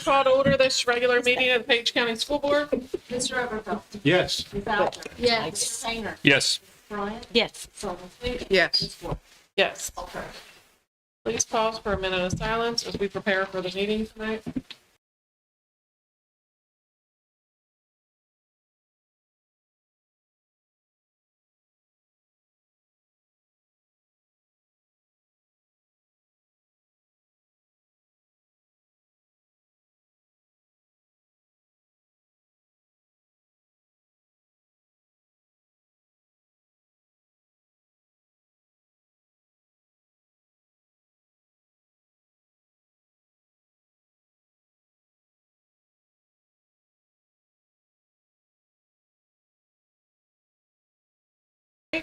Please call to order this regular meeting of the Page County School Board. Mr. Everfeld. Yes. Ms. Alger. Yes. Mr. Painter. Yes. Bryant. Yes. Sullivan Smith. Yes. Ms. Ford. Yes. Okay. Please pause for a minute of silence as we prepare for the meeting tonight.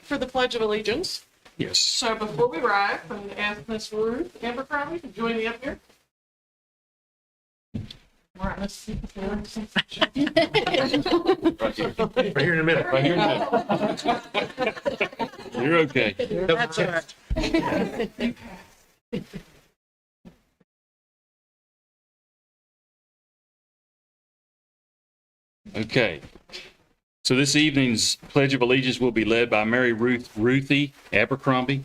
For the Pledge of Allegiance. Yes. So before we rise, I'm going to ask Ms. Ruth Abercrombie to join me up here. All right, let's see. Right here in a minute. Right here in a minute. You're okay. That's all right. Okay. So this evening's Pledge of Allegiance will be led by Mary Ruthie Abercrombie,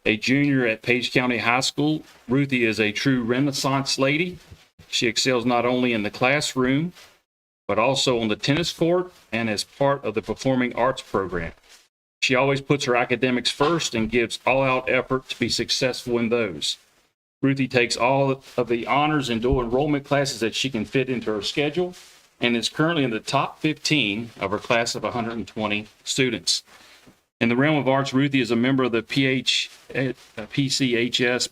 a junior at Page County High School. Ruthie is a true Renaissance lady. She excels not only in the classroom, but also on the tennis court and as part of the performing arts program. She always puts her academics first and gives all-out effort to be successful in those. Ruthie takes all of the honors and dual enrollment classes that she can fit into her schedule and is currently in the top 15 of her class of 120 students. In the realm of arts, Ruthie is a member of the PCHS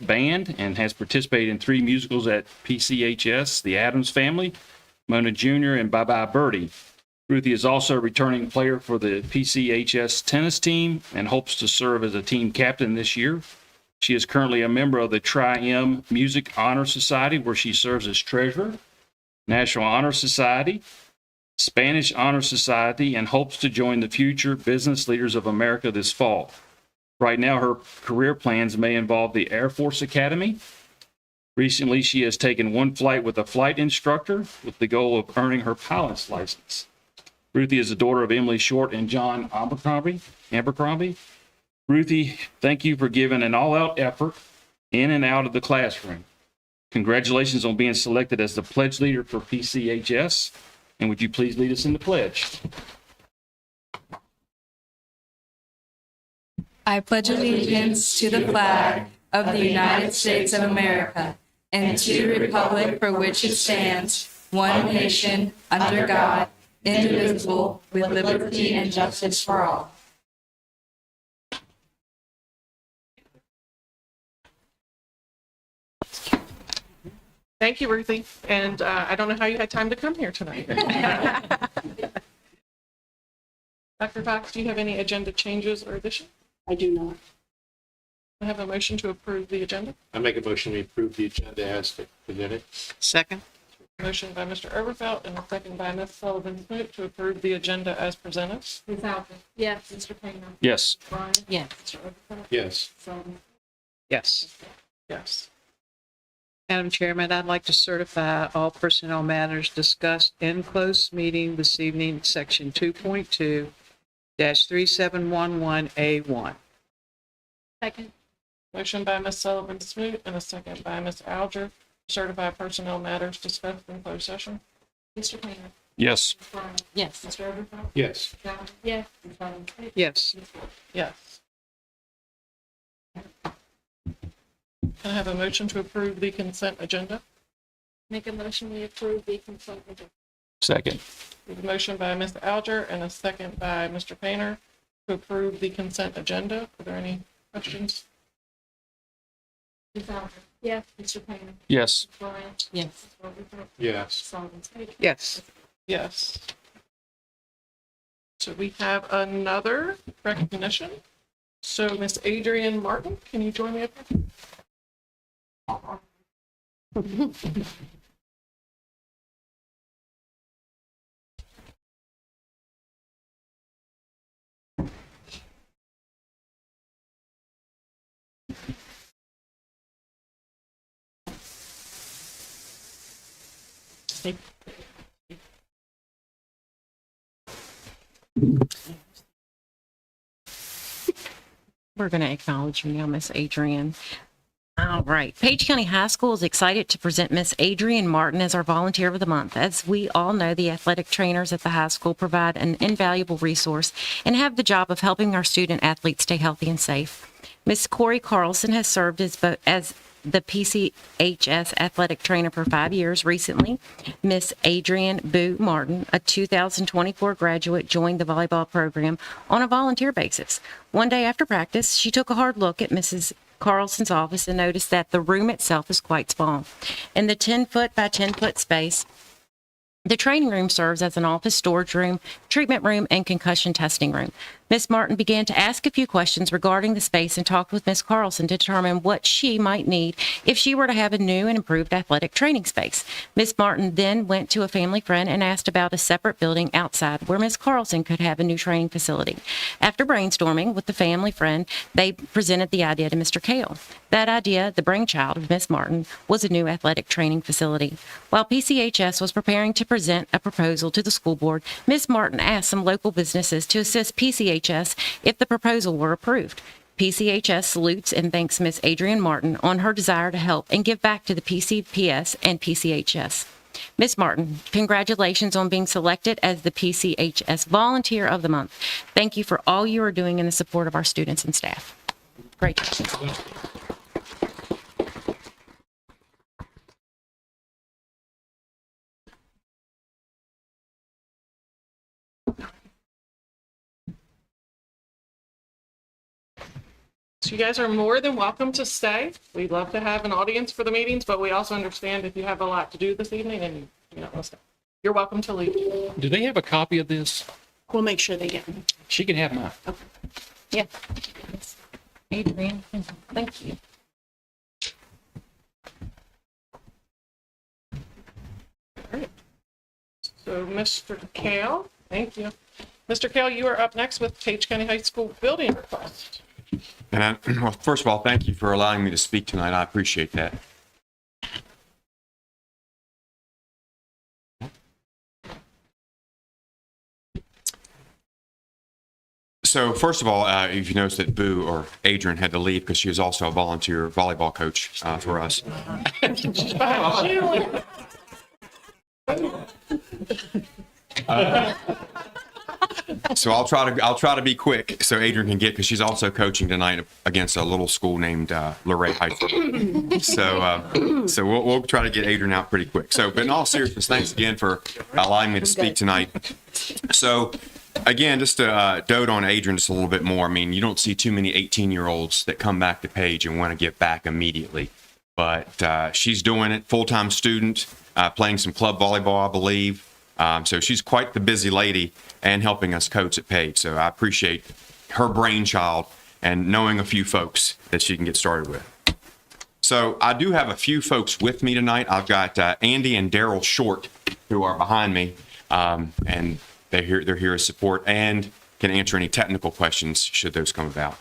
band and has participated in 3 musicals at PCHS, The Addams Family, Mona Jr., and Bye Bye Birdie. Ruthie is also a returning player for the PCHS tennis team and hopes to serve as a team captain this year. She is currently a member of the Tri-M Music Honor Society, where she serves as treasurer, National Honor Society, Spanish Honor Society, and hopes to join the future Business Leaders of America this fall. Right now, her career plans may involve the Air Force Academy. Recently, she has taken one flight with a flight instructor with the goal of earning her pilot's license. Ruthie is the daughter of Emily Short and John Abercrombie. Ruthie, thank you for giving an all-out effort in and out of the classroom. Congratulations on being selected as the pledge leader for PCHS. And would you please lead us in the pledge? I pledge allegiance to the flag of the United States of America and to the republic for which it stands, one nation, under God, indivisible, with liberty and justice for all. Thank you, Ruthie. And I don't know how you had time to come here tonight. Dr. Fox, do you have any agenda changes or additions? I do not. I have a motion to approve the agenda. I make a motion to approve the agenda as presented. Second. Motion by Mr. Overfelt and a second by Ms. Sullivan Smoot to approve the agenda as presented. Ms. Alger. Yes. Mr. Painter. Yes. Bryant. Yes. Mr. Everfeld. Yes. Sullivan. Yes. Yes. Madam Chairman, I'd like to certify all personnel matters discussed in closed meeting this evening, section 2.2-3711A1. Second. Motion by Ms. Sullivan Smoot and a second by Ms. Alger. Certify personnel matters discussed in closed session. Mr. Painter. Yes. Ms. Bryant. Yes. Mr. Everfeld. Yes. John. Yes. Ms. Sullivan Smith. Yes. Ms. Ford. Yes. Can I have a motion to approve the consent agenda? Make a motion we approve the consent agenda. Second. We have a motion by Ms. Alger and a second by Mr. Painter to approve the consent agenda. Are there any questions? Ms. Alger. Yes. Mr. Painter. Yes. Ms. Bryant. Yes. Ms. Everfeld. Yes. Sullivan Smith. Yes. Yes. So we have another recognition. So Miss Adrienne Martin, can you join me up here? We're going to acknowledge you now, Miss Adrian. All right. Page County High School is excited to present Miss Adrian Martin as our Volunteer of the Month. As we all know, the athletic trainers at the high school provide an invaluable resource and have the job of helping our student athletes stay healthy and safe. Miss Corey Carlson has served as the PCHS athletic trainer for 5 years. Recently, Miss Adrian Boo Martin, a 2024 graduate, joined the volleyball program on a volunteer basis. One day after practice, she took a hard look at Mrs. Carlson's office and noticed that the room itself is quite small. In the 10-foot by 10-foot space, the training room serves as an office, storage room, treatment room, and concussion testing room. Miss Martin began to ask a few questions regarding the space and talked with Miss Carlson to determine what she might need if she were to have a new and improved athletic training space. Miss Martin then went to a family friend and asked about a separate building outside where Miss Carlson could have a new training facility. After brainstorming with the family friend, they presented the idea to Mr. Kale. That idea, the brainchild of Miss Martin, was a new athletic training facility. While PCHS was preparing to present a proposal to the school board, Miss Martin asked some local businesses to assist PCHS if the proposal were approved. PCHS salutes and thanks Miss Adrian Martin on her desire to help and give back to the PCPS and PCHS. Miss Martin, congratulations on being selected as the PCHS Volunteer of the Month. Thank you for all you are doing in the support of our students and staff. Great job. So you guys are more than welcome to stay. We love to have an audience for the meetings, but we also understand if you have a lot to do this evening and you know, you're welcome to leave. Do they have a copy of this? We'll make sure they get one. She can have mine. Yeah. Adrian, thank you. So Mr. Kale, thank you. Mr. Kale, you are up next with Page County High School building request. And well, first of all, thank you for allowing me to speak tonight. I appreciate that. So first of all, if you notice that Boo or Adrian had to leave because she was also a volunteer volleyball coach for us. So I'll try to be quick so Adrian can get, because she's also coaching tonight against a little school named Luray Heifer. So we'll try to get Adrian out pretty quick. So, but in all seriousness, thanks again for allowing me to speak tonight. So again, just to dote on Adrian just a little bit more. I mean, you don't see too many 18-year-olds that come back to Page and want to get back immediately. But she's doing it, full-time student, playing some club volleyball, I believe. So she's quite the busy lady and helping us coach at Page. So I appreciate her brainchild and knowing a few folks that she can get started with. So I do have a few folks with me tonight. I've got Andy and Daryl Short, who are behind me, and they're here as support and can answer any technical questions should those come about.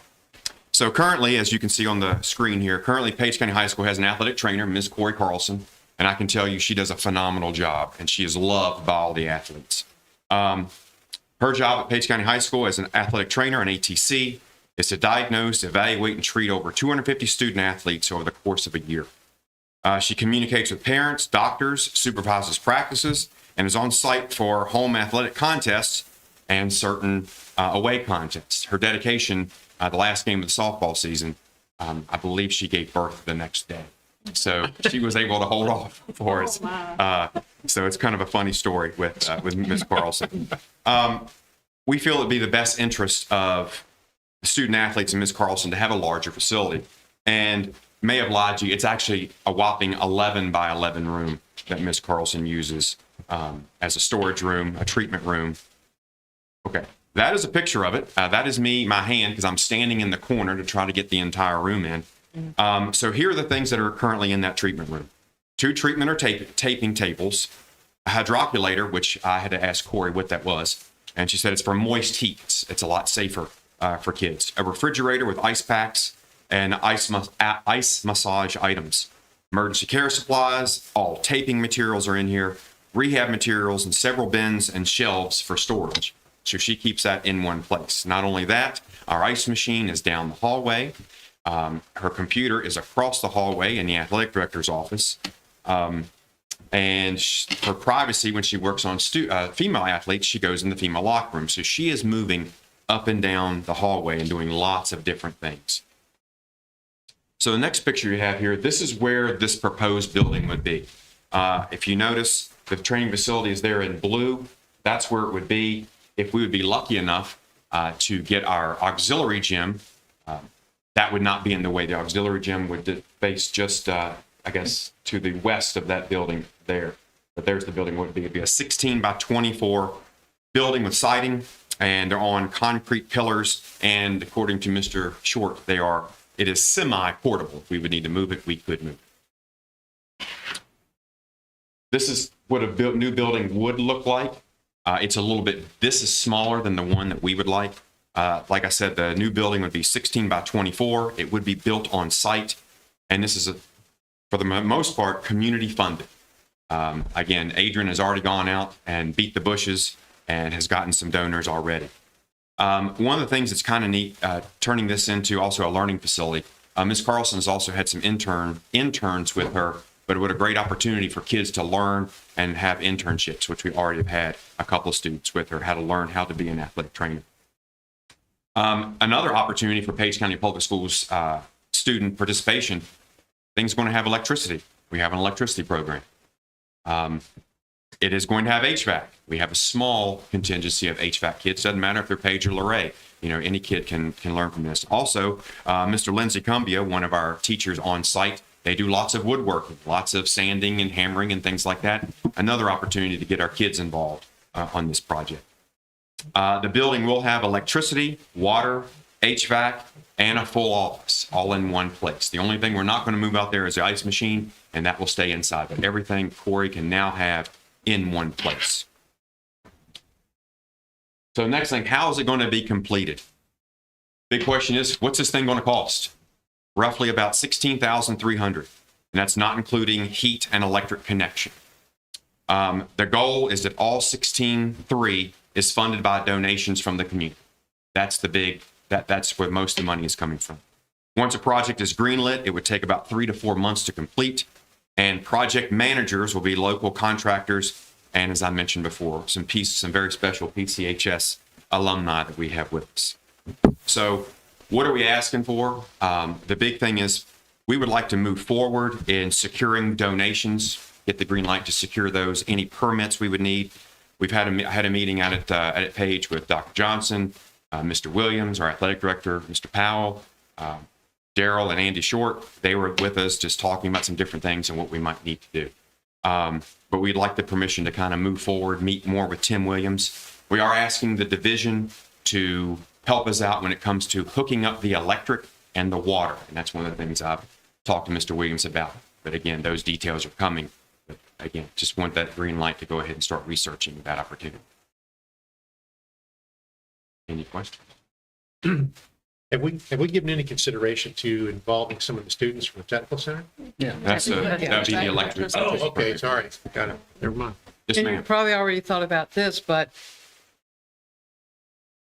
So currently, as you can see on the screen here, currently Page County High School has an athletic trainer, Ms. Corey Carlson. And I can tell you she does a phenomenal job, and she is loved by all the athletes. Her job at Page County High School as an athletic trainer, an ATC, is to diagnose, evaluate, and treat over 250 student athletes over the course of a year. She communicates with parents, doctors, supervises practices, and is on site for home athletic contests and certain away contests. Her dedication, the last game of the softball season, I believe she gave birth the next day. So she was able to hold off for us. So it's kind of a funny story with Ms. Carlson. We feel it'd be the best interest of the student athletes and Ms. Carlson to have a larger facility. And may have lied to you, it's actually a whopping 11 by 11 room that Ms. Carlson uses as a storage room, a treatment room. Okay, that is a picture of it. That is me, my hand, because I'm standing in the corner to try to get the entire room in. So here are the things that are currently in that treatment room. 2 treatment or taping tables, a hydroculator, which I had to ask Corey what that was, and she said it's for moist heat. It's a lot safer for kids. A refrigerator with ice packs and ice massage items. Emergency care supplies, all taping materials are in here. rehab materials, and several bins and shelves for storage. So she keeps that in one place. Not only that, our ice machine is down the hallway. Her computer is across the hallway in the athletic director's office. And for privacy, when she works on female athletes, she goes in the female locker room. So she is moving up and down the hallway and doing lots of different things. So the next picture you have here, this is where this proposed building would be. If you notice, the training facility is there in blue. That's where it would be if we would be lucky enough to get our auxiliary gym. That would not be in the way. The auxiliary gym would face just, I guess, to the west of that building there. But there's the building. Would be it'd be a 16 by 24 building with siding, and they're on concrete pillars. And according to Mr. Short, it is semi-portable. If we would need to move it, we could move it. This is what a new building would look like. This is smaller than the one that we would like. Like I said, the new building would be 16 by 24. It would be built on site. And this is, for the most part, community funded. Again, Adrian has already gone out and beat the bushes and has gotten some donors already. One of the things that's kind of neat, turning this into also a learning facility, Ms. Carlson has also had some interns with her, but what a great opportunity for kids to learn and have internships, which we already have had a couple of students with her, how to learn how to be an athletic trainer. Another opportunity for Page County Public Schools student participation, things going to have electricity. We have an electricity program. It is going to have HVAC. We have a small contingency of HVAC kids. Doesn't matter if they're Page or Luray. Any kid can learn from this. Also, Mr. Lindsay Cumbia, one of our teachers on site, they do lots of woodworking, lots of sanding and hammering and things like that. Another opportunity to get our kids involved on this project. The building will have electricity, water, HVAC, and a full office all in one place. The only thing we're not going to move out there is the ice machine, and that will stay inside. But everything Corey can now have in one place. So next thing, how is it going to be completed? Big question is, what's this thing going to cost? Roughly about $16,300, and that's not including heat and electric connection. The goal is that all 16.3 is funded by donations from the community. That's that's where most of the money is coming from. Once a project is greenlit, it would take about 3 to 4 months to complete, and project managers will be local contractors, and as I mentioned before, some very special PCHS alumni that we have with us. So what are we asking for? The big thing is we would like to move forward in securing donations, get the green light to secure those, any permits we would need. We've had a meeting out at Page with Dr. Johnson, Mr. Williams, our athletic director, Mr. Powell, Daryl and Andy Short. They were with us just talking about some different things and what we might need to do. But we'd like the permission to kind of move forward, meet more with Tim Williams. We are asking the division to help us out when it comes to hooking up the electric and the water. And that's one of the things I've talked to Mr. Williams about. But again, those details are coming. But again, just want that green light to go ahead and start researching that opportunity. Any questions? Have we given any consideration to involving some of the students from the technical center? Yeah. That would be the electric. Oh, okay, sorry. Got it. Never mind. Yes, And you ma'am. probably already thought about this, but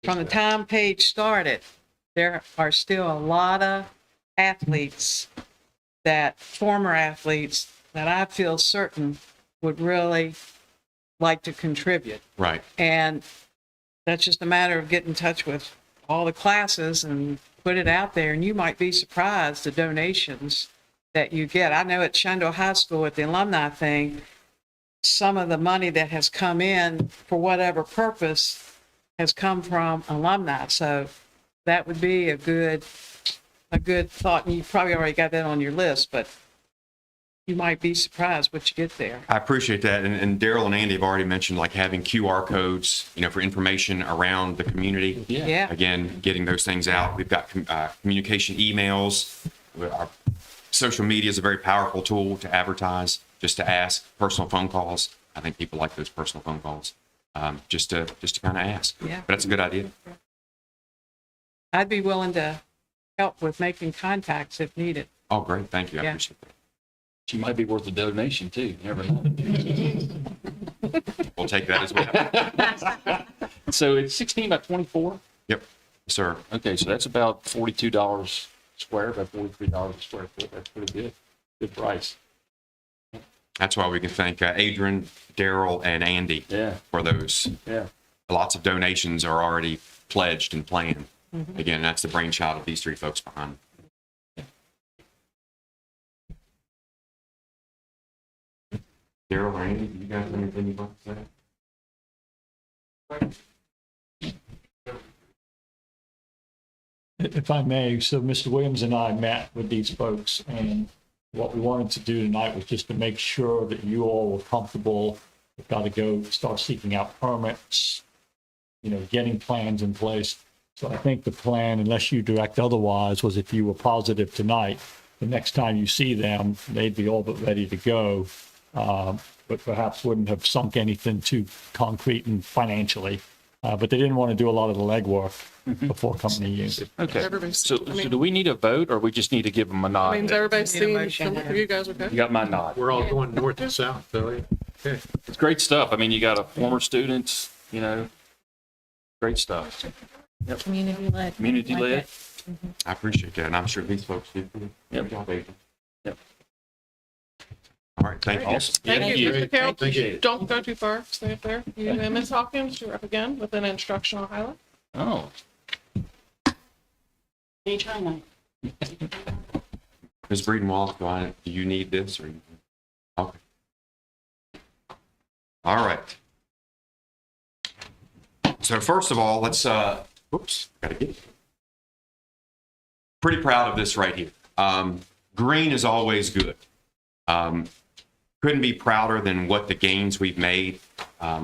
from the time Page started, there are still a lot of former athletes that I feel certain would really like to contribute. Right. And that's just a matter of getting in touch with all the classes and put it out there. And you might be surprised the donations that you get. I know at Shenandoah High School at the alumni thing, some of the money that has come in for whatever purpose has come from alumni. So that would be a good thought. And you probably already got that on your list, but you might be surprised what you get there. I appreciate that. And Daryl and Andy have already mentioned like having QR codes, for information around the community. Yeah. Again, getting those things out. We've got communication emails. Our social media is a very powerful tool to advertise, just to ask. Personal phone calls. I think people like those personal phone calls, just to kind of ask. Yeah. But that's a good idea. I'd be willing to help with making contacts if needed. Oh, great. Thank you. I Yeah. appreciate that. She might be worth a donation too. You never know. We'll take that as well. So it's 16 by 24? Yep, sir. Okay, so that's about $42 square by $43 a square foot. That's pretty good. Good price. That's why we can thank Adrian, Daryl, and Andy Yeah, for those. yeah. Lots of donations are already pledged and planned. Again, that's the brainchild of these three folks behind it. Daryl or Andy, do you guys have anything you'd like to say? If I may, so Mr. Williams and I met with these folks, and what we wanted to do tonight was just to make sure that you all were comfortable. We've got to go start seeking out permits, getting plans in place. So I think the plan, unless you direct otherwise, was if you were positive tonight, the next time you see them, they'd be all but ready to go, but perhaps wouldn't have sunk anything too concrete and financially. But they didn't want to do a lot of the legwork before coming to you. Okay. Everybody's- So, I mean- so do we need a vote or we just need to give them a nod? Means everybody's Need a seen, motion, from yeah. you guys, okay? You got my nod. We're all going north and south, so, okay. It's great stuff. I mean, you got a former students, great stuff. Community led. Community Like led. it. I appreciate that, and I'm sure these folks do. Yep. Good job, Adrian. Yep. All right, thank you. Awesome. Thank you, Mr. Carroll. Thank you. Don't go too far, stay up there. You and Ms. Hawkins, you're up again with an instructional highlight. Oh, Ms. Breeden-Wallace, do you need this or? Okay. All right. So first of all, let's, whoops, gotta get it. Pretty proud of this right here. Green is always good. Couldn't be prouder than what the gains we've made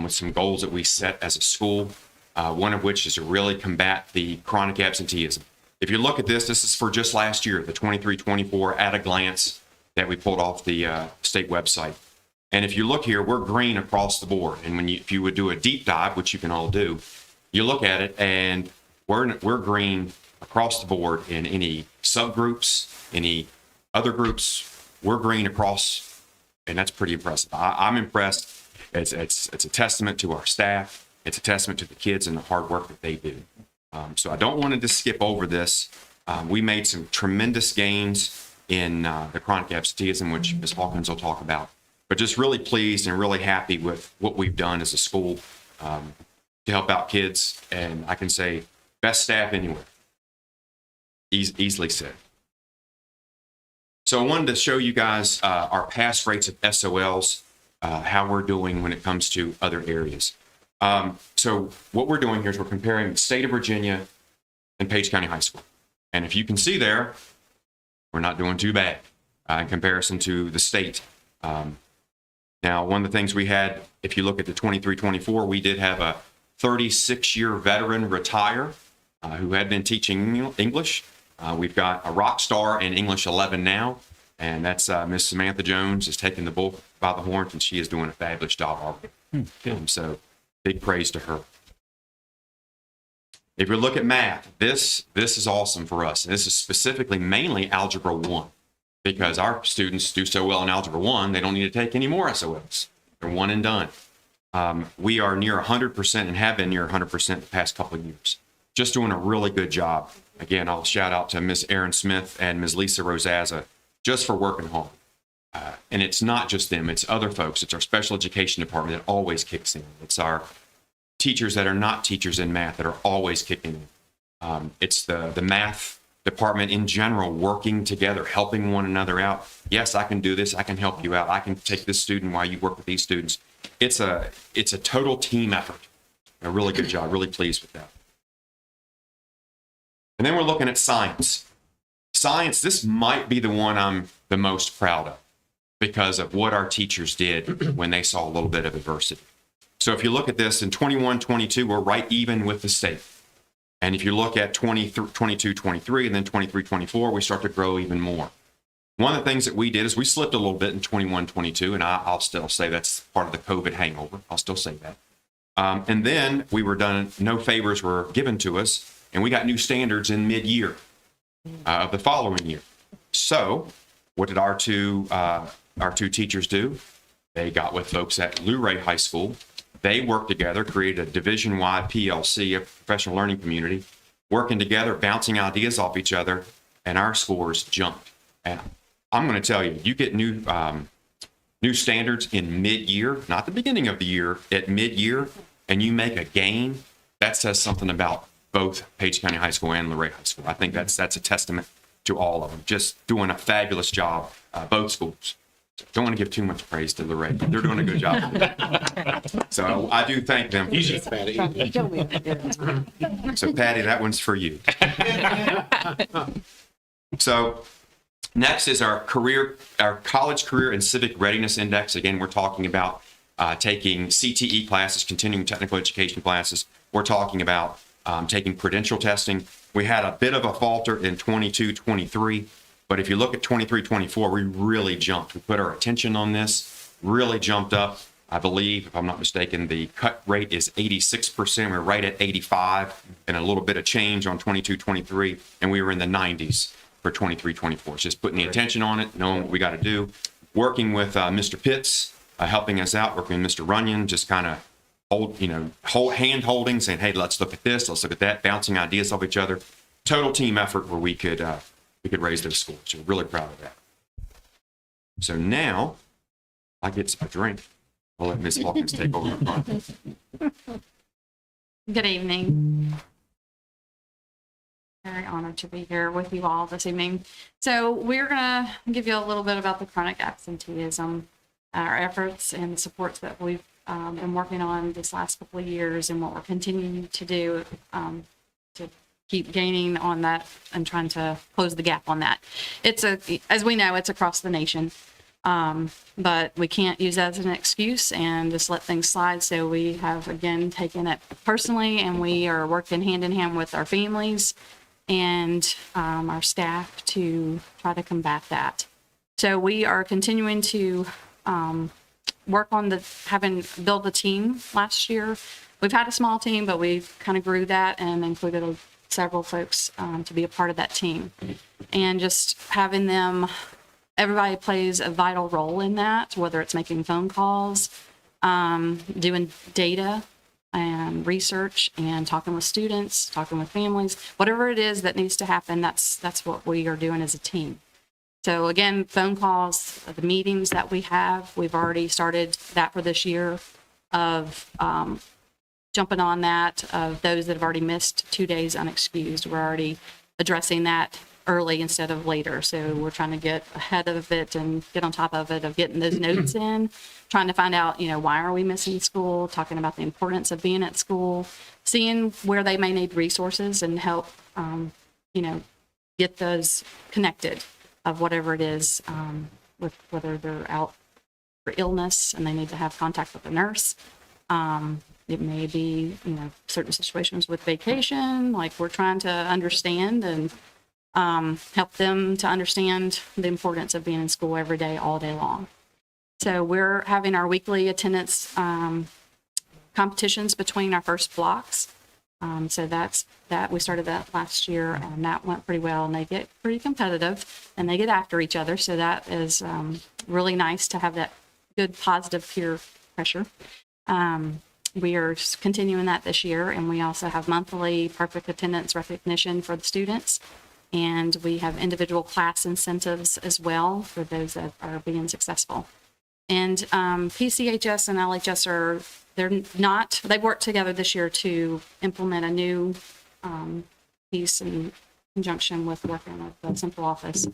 with some goals that we set as a school, one of which is to really combat the chronic absenteeism. If you look at this, this is for just last year, the 23-24 at a glance that we pulled off the state website. And if you look here, we're green across the board. And if you would do a deep dive, which you can all do, you look at it and we're green across the board in any subgroups, any other groups. We're green across, and that's pretty impressive. I'm impressed. It's a testament to our staff. It's a testament to the kids and the hard work that they do. So I don't want to just skip over this. We made some tremendous gains in the chronic absenteeism, which Ms. Hawkins will talk about. But just really pleased and really happy with what we've done as a school to help out kids. And I can say best staff anywhere. Easily said. So I wanted to show you guys our pass rates of SOLs, how we're doing when it comes to other areas. So what we're doing here is we're comparing the state of Virginia and Page County High School. And if you can see there, we're not doing too bad in comparison to the state. Now, one of the things we had, if you look at the 23-24, we did have a 36-year veteran retire who had been teaching English. We've got a rock star in English 11 now, and that's Miss Samantha Jones is taking the bull by the horns, and she is doing a fabulous job already. So big praise to her. If you look at math, this is awesome for us. And this is specifically mainly Algebra 1, because our students do so well in Algebra 1, they don't need to take any more SOLs. They're one and done. We are near 100% and have been near 100% the past couple of years. Just doing a really good job. Again, I'll shout out to Ms. Erin Smith and Ms. Lisa Rosazza just for working hard. And it's not just them, it's other folks. It's our special education department that always kicks in. It's our teachers that are not teachers in math that are always kicking in. It's the math department in general working together, helping one another out. Yes, I can do this. I can help you out. I can take this student while you work with these students. It's a total team effort. A really good job. Really pleased with that. And then we're looking at science. Science, this might be the one I'm the most proud of because of what our teachers did when they saw a little bit of adversity. So if you look at this in 21-22, we're right even with the state. And if you look at 22-23 and then 23-24, we start to grow even more. One of the things that we did is we slipped a little bit in 21-22, and I'll still say that's part of the COVID hangover. I'll still say that. And then we were done, no favors were given to us, and we got new standards in mid-year of the following year. So what did our two teachers do? They got with folks at Luray High School. They worked together, created a division-wide PLC, a professional learning community, working together, bouncing ideas off each other, and our scores jumped. And I'm going to tell you, you get new standards in mid-year, not the beginning of the year, at mid-year, and you make a gain, that says something about both Page County High School and Luray High School. I think that's a testament to all of them, just doing a fabulous job, both schools. Don't want to give too much praise to Luray. They're doing a good job. So I do thank them. Easy, Patty. So Patty, that one's for you. So next is our college career and civic readiness index. Again, we're talking about taking CTE classes, continuing technical education classes. We're talking about taking credential testing. We had a bit of a falter in 22-23, but if you look at 23-24, we really jumped. We put our attention on this, really jumped up. I believe, if I'm not mistaken, the cut rate is 86%. We're right at 85 and a little bit of change on 22-23, and we were in the 90s for 23-24. It's just putting the attention on it, knowing what we got to do, working with Mr. Pitts, helping us out, working with Mr. Runyon, just kind of hand holding, saying, hey, let's look at this, let's look at that, bouncing ideas off each other. Total team effort where we could raise those scores. So we're really proud of that. So now I get a drink. I'll let Ms. Hawkins take over the front. Good evening. Very honored to be here with you all this evening. So we're going to give you a little bit about the chronic absenteeism, our efforts and the supports that we've been working on this last couple of years and what we're continuing to do to keep gaining on that and trying to close the gap on that. As we know, it's across the nation. But we can't use that as an excuse and just let things slide. So we have, again, taken it personally, and we are working hand in hand with our families and our staff to try to combat that. So we are continuing to work on having built a team last year. We've had a small team, but we've kind of grew that and included several folks to be a part of that team. And just having them, everybody plays a vital role in that, whether it's making phone calls, doing data and research, and talking with students, talking with families, whatever it is that needs to happen, that's what we are doing as a team. So again, phone calls, the meetings that we have, we've already started that for this year of jumping on that, of those that have already missed 2 days unexcused. We're already addressing that early instead of later. So we're trying to get ahead of it and get on top of it, of getting those notes in, trying to find out, why are we missing school, talking about the importance of being at school, seeing where they may need resources and help, get those connected of whatever it is, with whether they're out for illness and they need to have contact with a nurse. It may be, certain situations with vacation, like we're trying to understand and help them to understand the importance of being in school every day, all day long. So we're having our weekly attendance competitions between our first blocks. So that's that. We started that last year, and that went pretty well, and they get pretty competitive and they get after each other. So that is really nice to have that good positive peer pressure. We are continuing that this year, and we also have monthly perfect attendance recognition for the students. And we have individual class incentives as well for those that are being successful. And PCHS and LHS they've worked together this year to implement a new piece in conjunction with working with the central office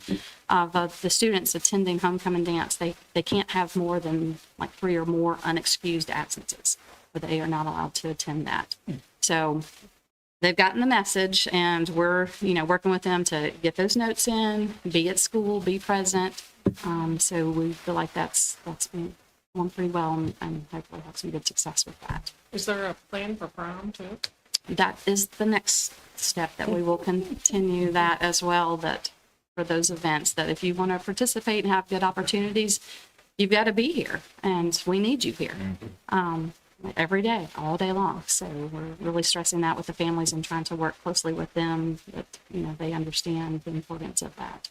of the students attending homecoming dance. They can't have more than like 3 or more unexcused absences, or they are not allowed to attend that. So they've gotten the message, and we're, working with them to get those notes in, be at school, be present. So we feel like that's been going pretty well, and hopefully have some good success with that. Is there a plan for prom too? That is the next step, that we will continue that as well, that for those events, that if you want to participate and have good opportunities, you've got to be here, and we need you here. Every day, all day long. So we're really stressing that with the families and trying to work closely with them, that, they understand the importance of that.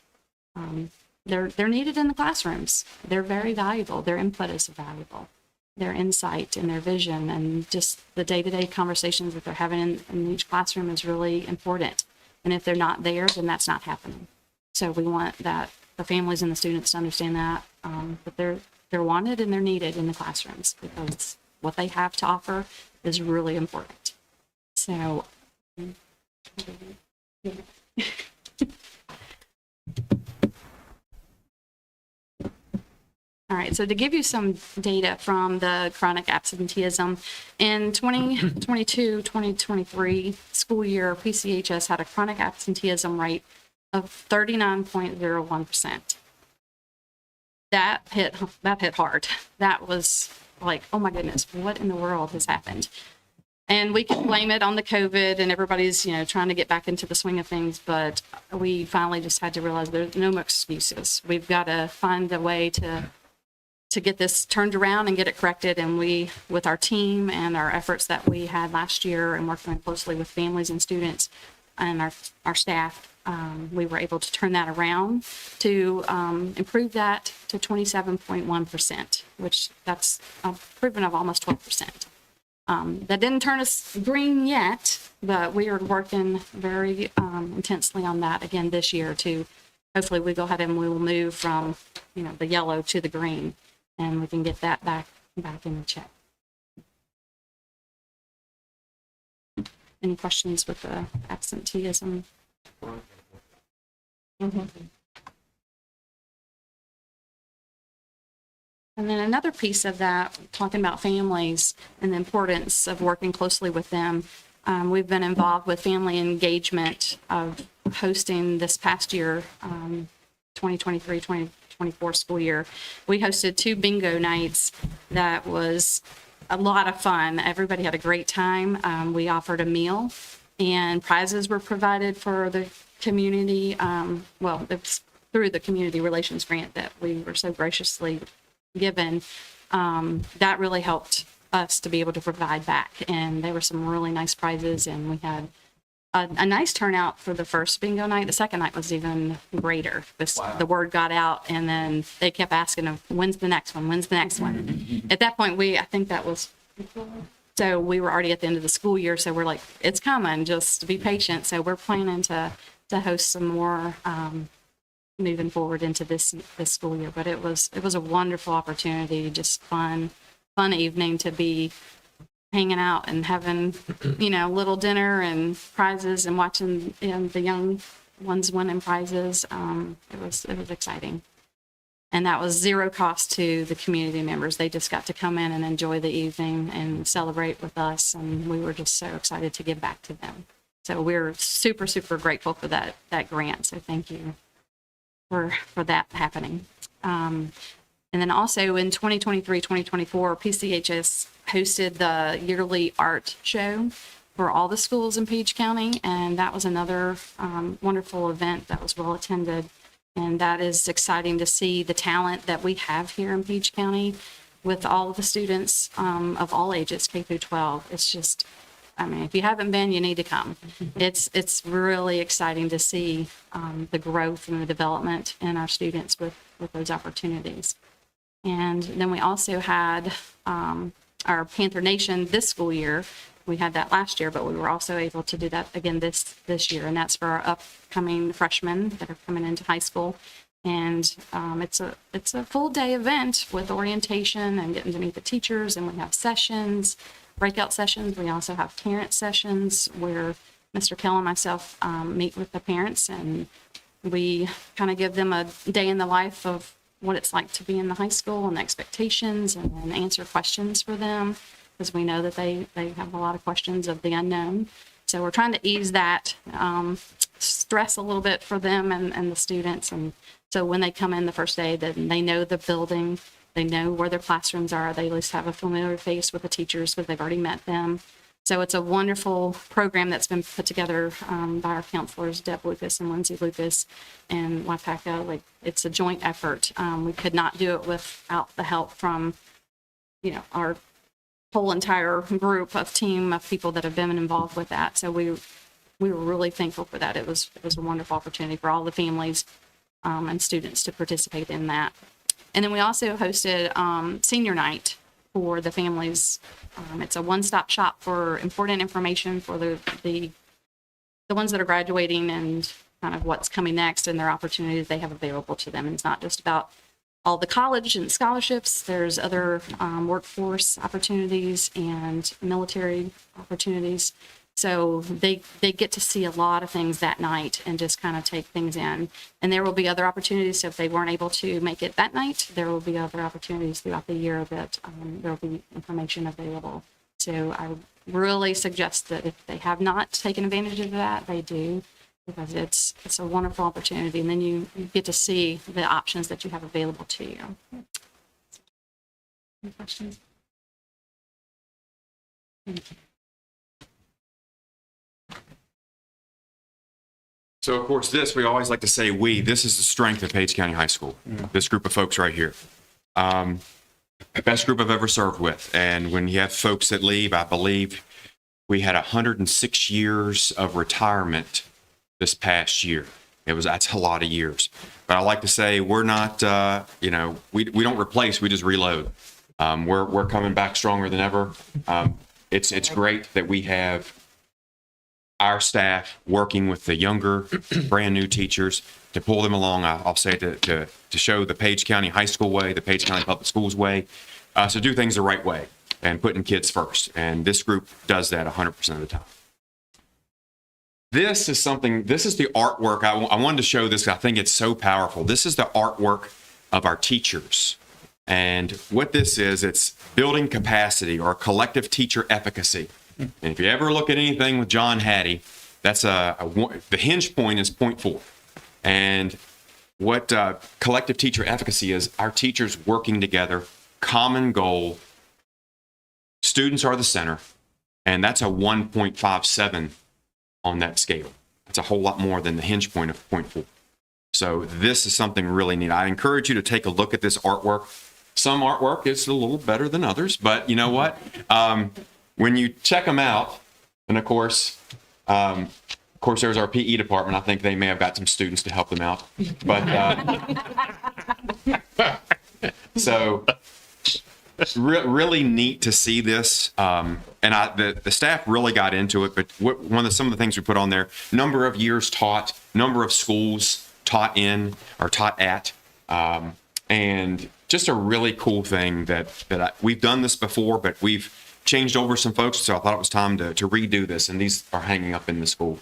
they're needed in the classrooms. They're very valuable. Their input is valuable. Their insight and their vision and just the day-to-day conversations that they're having in each classroom is really important. And if they're not there, then that's not happening. So we want that the families and the students to understand that they're wanted and they're needed in the classrooms because what they have to offer is really important. So all right, so to give you some data from the chronic absenteeism, in 2022-2023 school year, PCHS had a chronic absenteeism rate of 39.01%. That hit hard. That was like, oh my goodness, what in the world has happened? And we can blame it on the COVID and everybody's, trying to get back into the swing of things, but we finally just had to realize there's no more excuses. We've got to find a way to get this turned around and get it corrected. And we, with our team and our efforts that we had last year and working closely with families and students and our staff, we were able to turn that around to improve that to 27.1%, which that's a improvement of almost 12%. That didn't turn us green yet, but we are working very intensely on that again this year to hopefully we go ahead and we will move from, the yellow to the green and we can get that back in check. Any questions with the absenteeism? And then another piece of that, talking about families and the importance of working closely with them. We've been involved with family engagement of hosting this past year, 2023-2024 school year. We hosted 2 bingo nights. That was a lot of fun. Everybody had a great time. We offered a meal and prizes were provided for the community. Well, it's through the community relations grant that we were so graciously given. That really helped us to be able to provide back. And there were some really nice prizes and we had a nice turnout for the first bingo night. The second night was even greater. The word got out and then they kept asking, when's the next one? When's the next one? At that point, I think that was, so we were already at the end of the school year. So we're like, it's coming, just be patient. So we're planning to host some more, moving forward into this school year. But it was a wonderful opportunity, just fun evening to be hanging out and having, little dinner and prizes and watching the young ones winning prizes. It was exciting. And that was zero cost to the community members. They just got to come in and enjoy the evening and celebrate with us. And we were just so excited to give back to them. So we're super, super grateful for that grant. So thank you for that happening. And then also in 2023-2024, PCHS hosted the yearly art show for all the schools in Page County. And that was another wonderful event that was well attended. And that is exciting to see the talent that we have here in Page County with all of the students of all ages, K through 12. It's just, if you haven't been, you need to come. It's really exciting to see the growth and the development in our students with those opportunities. And then we also had our Panther Nation this school year. We had that last year, but we were also able to do that again this year. And that's for our upcoming freshmen that are coming into high school. And it's a full day event with orientation and getting to meet the teachers. And we have sessions, breakout sessions. We also have parent sessions where Mr. Kell and myself meet with the parents and we kind of give them a day in the life of what it's like to be in the high school and the expectations and then answer questions for them because we know that they have a lot of questions of the unknown. So we're trying to ease that stress a little bit for them and the students. And so when they come in the first day, then they know the building, they know where their classrooms are. They at least have a familiar face with the teachers because they've already met them. So it's a wonderful program that's been put together by our counselors, Deb Lucas and Lindsay Lucas and Wapaka. It's a joint effort. We could not do it without the help from, our whole entire group of team of people that have been involved with that. So we were really thankful for that. It was a wonderful opportunity for all the families and students to participate in that. And then we also hosted senior night for the families. It's a one-stop shop for important information for the ones that are graduating and kind of what's coming next and their opportunities they have available to them. And it's not just about all the college and scholarships. There's other workforce opportunities and military opportunities. So they get to see a lot of things that night and just kind of take things in. And there will be other opportunities. So if they weren't able to make it that night, there will be other opportunities throughout the year that there will be information available. So I really suggest that if they have not taken advantage of that, they do, because it's a wonderful opportunity. And then you get to see the options that you have available to you. Any questions? So, of course, we always like to say this is the strength of Page County High School, this group of folks right here. Best group I've ever served with. And when you have folks that leave, I believe we had 106 years of retirement this past year. That's a lot of years. But I like to say we're not, we don't replace, we just reload. We're coming back stronger than ever. It's great that we have our staff working with the younger, brand new teachers to pull them along. I'll say to show the Page County High School way, the Page County Public Schools way, so do things the right way and putting kids first. And this group does that 100% of the time. This is the artwork. I wanted to show this. I think it's so powerful. This is the artwork of our teachers. And what this is, it's building capacity or collective teacher efficacy. And if you ever look at anything with John Hattie, that's the hinge point is point 4. And what collective teacher efficacy is, our teachers working together, common goal, students are the center, and that's a 1.57 on that scale. That's a whole lot more than the hinge point of point 4. So this is something really neat. I encourage you to take a look at this artwork. Some artwork is a little better than others, but you know what? When you check them out, and of course, there's our PE department. I think they may have got some students to help them out. But so really neat to see this. And the staff really got into it. But some of the things we put on there: number of years taught, number of schools taught in or taught at, and just a really cool thing that we've done this before, but we've changed over some folks, so I thought it was time to redo this, and these are hanging up in the school.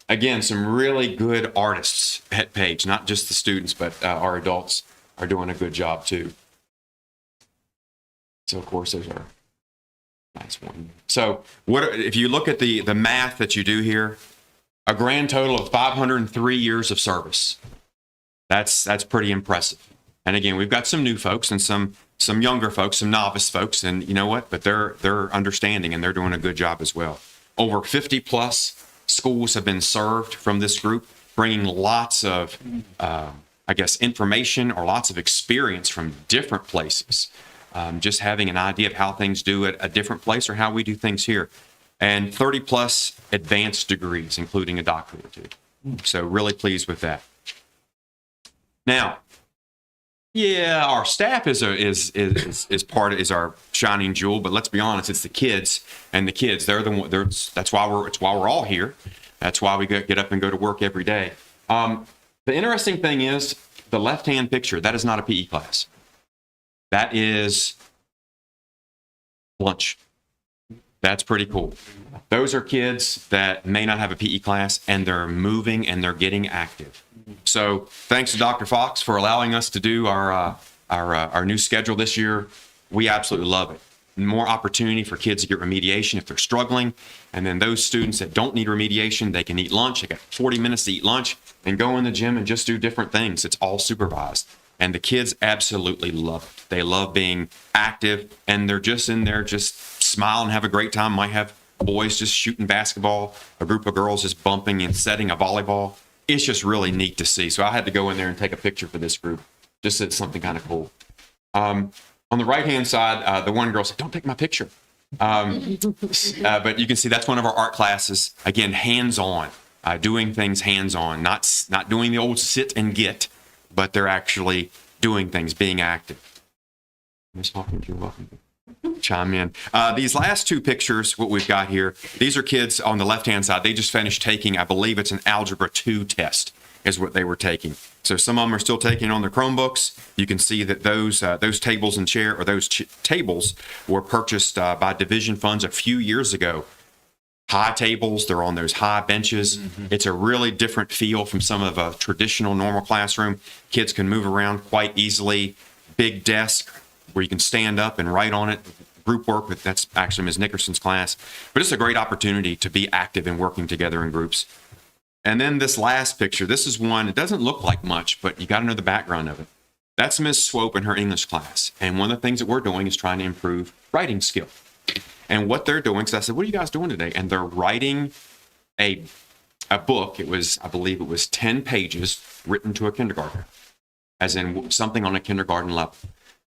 Again, some really good artists at Page, not just the students, but our adults are doing a good job too. So, of course, there's our nice one. So, if you look at the math that you do here, a grand total of 503 years of service. That's pretty impressive. And again, we've got some new folks and some younger folks, some novice folks, and you know what? But they're understanding and they're doing a good job as well. Over 50 plus schools have been served from this group, bringing lots of, information or lots of experience from different places. Just having an idea of how things do at a different place or how we do things here. And 30 plus advanced degrees, including a doctorate or two. So really pleased with that. Now, yeah, our staff is our shining jewel, but let's be honest, it's the kids, and the kids, that's why we're all here. That's why we get up and go to work every day. The interesting thing is the left-hand picture, that is not a PE class. That is lunch. That's pretty cool. Those are kids that may not have a PE class, and they're moving and they're getting active. So thanks to Dr. Fox for allowing us to do our new schedule this year. We absolutely love it. More opportunity for kids to get remediation if they're struggling. And then those students that don't need remediation, they can eat lunch. They got 40 minutes to eat lunch and go in the gym and just do different things. It's all supervised. And the kids absolutely love it. They love being active, and they're just in there, just smile and have a great time. Might have boys just shooting basketball, a group of girls just bumping and setting a volleyball. It's just really neat to see. So I had to go in there and take a picture for this group. Just it's something kind of cool. On the right-hand side, the one girl said, "Don't take my picture." But you can see that's one of our art classes. Again, hands-on. doing things hands-on, not doing the old sit and get, but they're actually doing things, being active. Ms. Hawkins, you're welcome. Chime in. These last two pictures, what we've got here, these are kids on the left-hand side. They just finished taking, I believe it's an Algebra 2 test is what they were taking. So some of them are still taking on their Chromebooks. You can see that those tables and tables were purchased by division funds a few years ago. High tables, they're on those high benches. It's a really different feel from some of a traditional normal classroom. Kids can move around quite easily. Big desk where you can stand up and write on it. Group work, that's actually Ms. Nickerson's class. But it's a great opportunity to be active and working together in groups. And then this last picture, this is one, it doesn't look like much, but you got to know the background of it. That's Ms. Swope in her English class. And one of the things that we're doing is trying to improve writing skill. And what they're doing, so I said, what are you guys doing today? And they're writing a book. I believe it was 10 pages written to a kindergartner, as in something on a kindergarten level.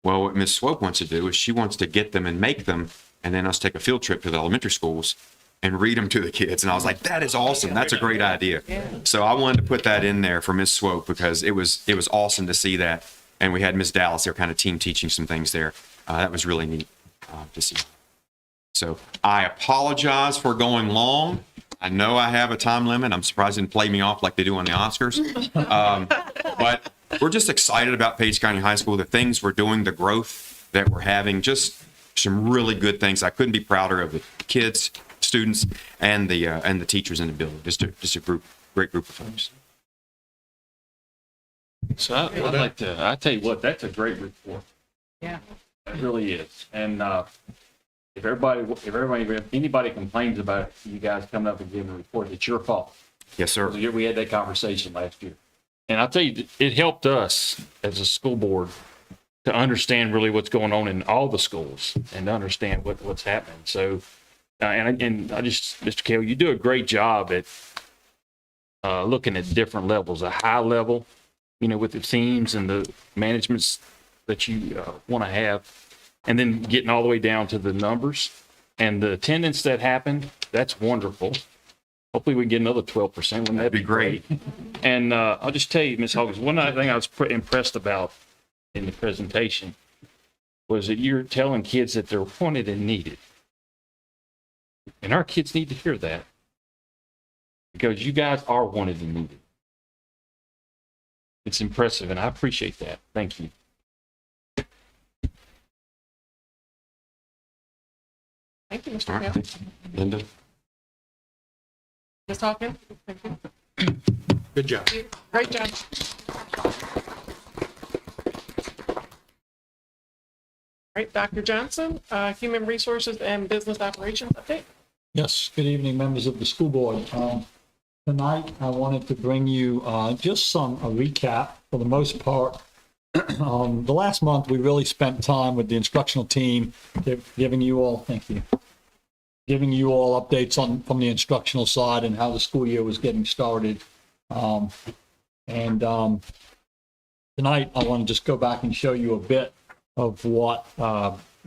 Well, what Ms. Swope wants to do is she wants to get them and make them, and then us take a field trip to the elementary schools and read them to the kids. And I was like, that is awesome. That's a great idea. So I wanted to put that in there for Ms. Swope because it was awesome to see that. And we had Ms. Dallas there kind of team teaching some things there. That was really neat to see. So I apologize for going long. I know I have a time limit. I'm surprised they didn't play me off like they do on the Oscars. But we're just excited about Page County High School, the things we're doing, the growth that we're having, just some really good things. I couldn't be prouder of the kids, students, and the teachers in the building. Just a great group of folks. So I'd like to, I tell you what, that's a great report. Yeah. It really is. And if anybody complains about you guys coming up and giving a report, it's your fault. Yes, sir. We had that conversation last year. And I'll tell you, it helped us as a school board to understand really what's going on in all the schools and to understand what's happening. So, Mr. Kell, you do a great job at looking at different levels, a high level, with the teams and the managements that you want to have, and then getting all the way down to the numbers and the attendance that happened. That's wonderful. Hopefully we can get another 12%. Wouldn't that be great? And I'll just tell you, Ms. Hawkins, one other thing I was impressed about in the presentation was that you're telling kids that they're wanted and needed. And our kids need to hear that because you guys are wanted and needed. It's impressive, and I appreciate that. Thank you. Thank you, Mr. All Kell. right. Linda? Ms. Hawkins? Thank you. Good job. Great job. All right, Dr. Johnson, Human Resources and Business Operations update. Yes, good evening, members of the school board. Tonight, I wanted to bring you just a recap for the most part. The last month, we really spent time with the instructional team, giving you all updates from the instructional side and how the school year was getting started. Tonight, I want to just go back and show you a bit of what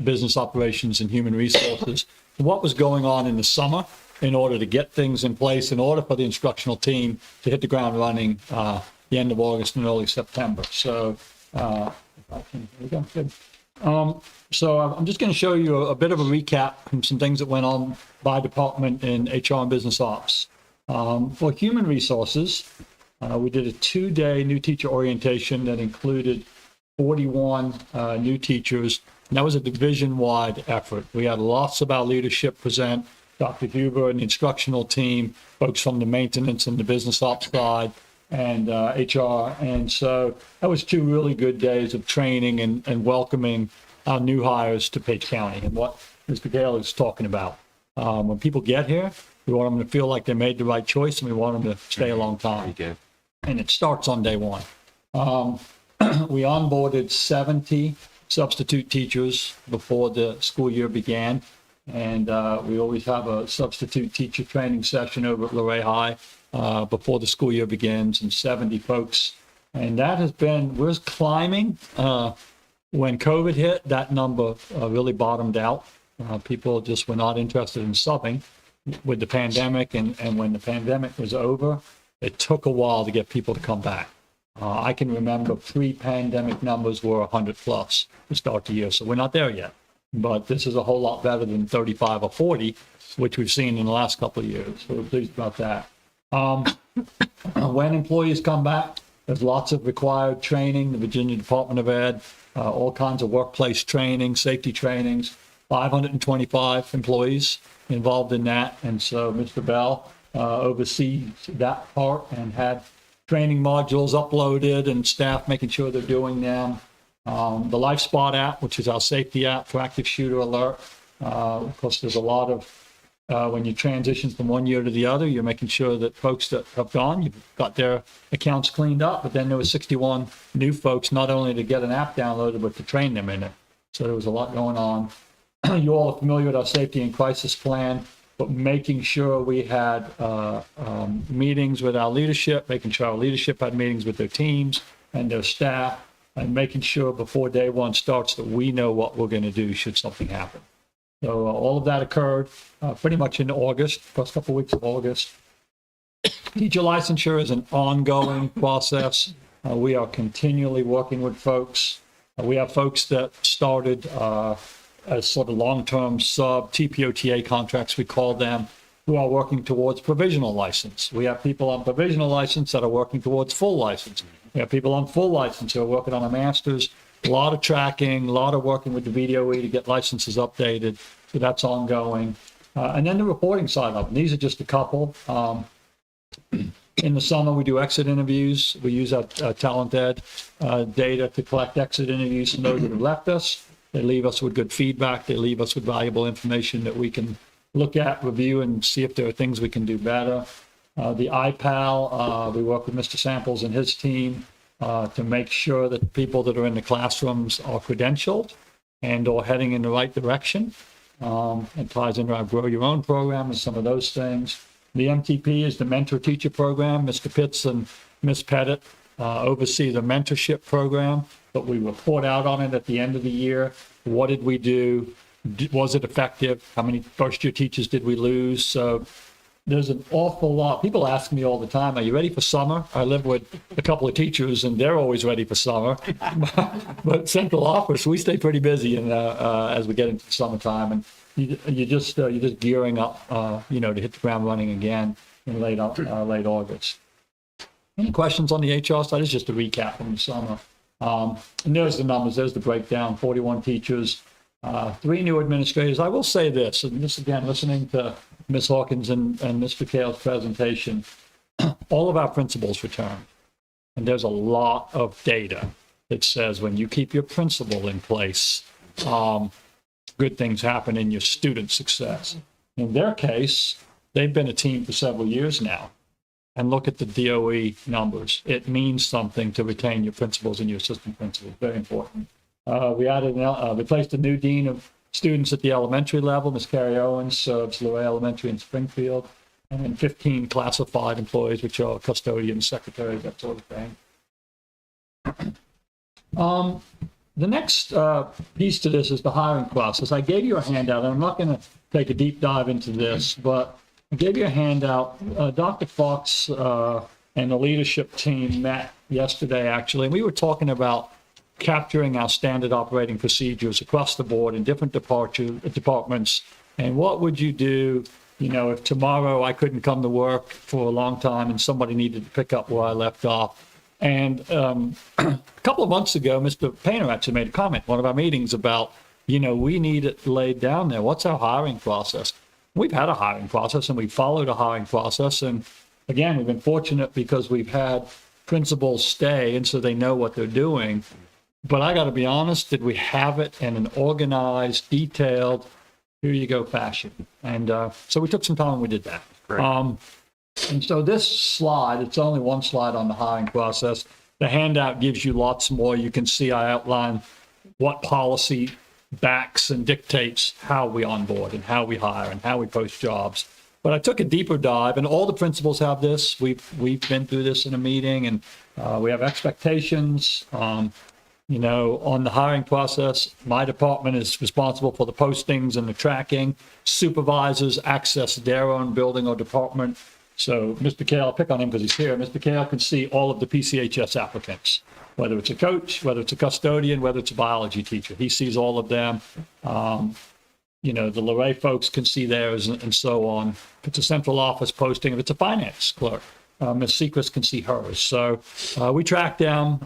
business operations and human resources, what was going on in the summer in order to get things in place, in order for the instructional team to hit the ground running the end of August and early September. So, here we go. Good. So I'm just going to show you a bit of a recap from some things that went on by department in HR and business ops. For human resources, we did a 2-day new teacher orientation that included 41 new teachers. And that was a division-wide effort. We had lots of our leadership present, Dr. Huber and the instructional team, folks from the maintenance and the business ops side, and HR. And so that was 2 really good days of training and welcoming our new hires to Page County and what Mr. Gale is talking about. When people get here, we want them to feel like they made the right choice, and we want them to stay a long time. And it starts on day one. We onboarded 70 substitute teachers before the school year began. And we always have a substitute teacher training session over at Luray High before the school year begins, and 70 folks. And that has been, we're climbing. When COVID hit, that number really bottomed out. People just were not interested in subbing. with the pandemic, and when the pandemic was over, it took a while to get people to come back. I can remember pre-pandemic numbers were 100 plus to start the year, so we're not there yet. But this is a whole lot better than 35 or 40, which we've seen in the last couple of years. So we're pleased about that. When employees come back, there's lots of required training, the Virginia Department of Ed, all kinds of workplace training, safety trainings, 525 employees involved in that. And so Mr. Bell oversees that part and had training modules uploaded and staff making sure they're doing them. The LifeSpot app, which is our safety app for active shooter alert. Of course, there's a lot of, when you transition from one year to the other, you're making sure that folks that have gone, you've got their accounts cleaned up, but then there was 61 new folks, not only to get an app downloaded, but to train them in it. So there was a lot going on. You all are familiar with our safety and crisis plan, but making sure we had meetings with our leadership, making sure our leadership had meetings with their teams and their staff, and making sure before day one starts that we know what we're going to do should something happen. So all of that occurred pretty much in August, first couple of weeks of August. Teacher licensure is an ongoing process. We are continually working with folks. We have folks that started as sort of long-term sub TPOTA contracts, we call them, who are working towards provisional license. We have people on provisional license that are working towards full license. We have people on full license who are working on a master's. A lot of tracking, a lot of working with the VDOE to get licenses updated. So that's ongoing. And then the reporting side of it. These are just a couple. In the summer, we do exit interviews. We use our Talent Ed data to collect exit interviews from those that have left us. They leave us with good feedback. They leave us with valuable information that we can look at, review, and see if there are things we can do better. The IPAL, we work with Mr. Samples and his team to make sure that the people that are in the classrooms are credentialed and or heading in the right direction. It ties into our Grow Your Own program and some of those things. The MTP is the mentor teacher program. Mr. Pitts and Ms. Pettit oversee the mentorship program, but we report out on it at the end of the year. What did we do? Was it effective? How many first-year teachers did we lose? So there's an awful lot. People ask me all the time, are you ready for summer? I live with a couple of teachers, and they're always ready for summer. But central office, we stay pretty busy as we get into the summertime. And you're just gearing up, to hit the ground running again in late August. Any questions on the HR side? It's just a recap from the summer. And there's the numbers. There's the breakdown, 41 teachers, 3 new administrators. I will say this, and this again, listening to Ms. Hawkins and Mr. Kale's presentation, all of our principals returned. And there's a lot of data that says when you keep your principal in place, good things happen in your student success. In their case, they've been a team for several years now. And look at the DOE numbers. It means something to retain your principals and your assistant principals. Very important. We replaced a new dean of students at the elementary level. Ms. Carrie Owens serves Luray Elementary in Springfield. And then 15 classified employees, which are custodians, secretaries, that sort of thing. The next piece to this is the hiring process. I gave you a handout, and I'm not going to take a deep dive into this, but I gave you a handout. Dr. Fox and the leadership team met yesterday, actually, and we were talking about capturing our standard operating procedures across the board in different departments. And what would you do, if tomorrow I couldn't come to work for a long time and somebody needed to pick up where I left off? And a couple of months ago, Mr. Painter actually made a comment in one of our meetings about, we need it laid down there. What's our hiring process? We've had a hiring process and we've followed a hiring process. And again, we've been fortunate because we've had principals stay and so they know what they're doing. But I got to be honest, did we have it in an organized, detailed, here you go fashion? And so we took some time and we did that. And so this slide, it's only one slide on the hiring process. The handout gives you lots more. You can see I outline what policy backs and dictates how we onboard and how we hire and how we post jobs. But I took a deeper dive, and all the principals have this. We've been through this in a meeting, and we have expectations. On the hiring process, my department is responsible for the postings and the tracking. Supervisors access their own building or department. So Mr. Kale, I'll pick on him because he's here. Mr. Kale can see all of the PCHS applicants, whether it's a coach, whether it's a custodian, whether it's a biology teacher. He sees all of them. The Luray folks can see theirs and so on. If it's a central office posting, if it's a finance clerk, Ms. Sechrist can see hers. So we track them.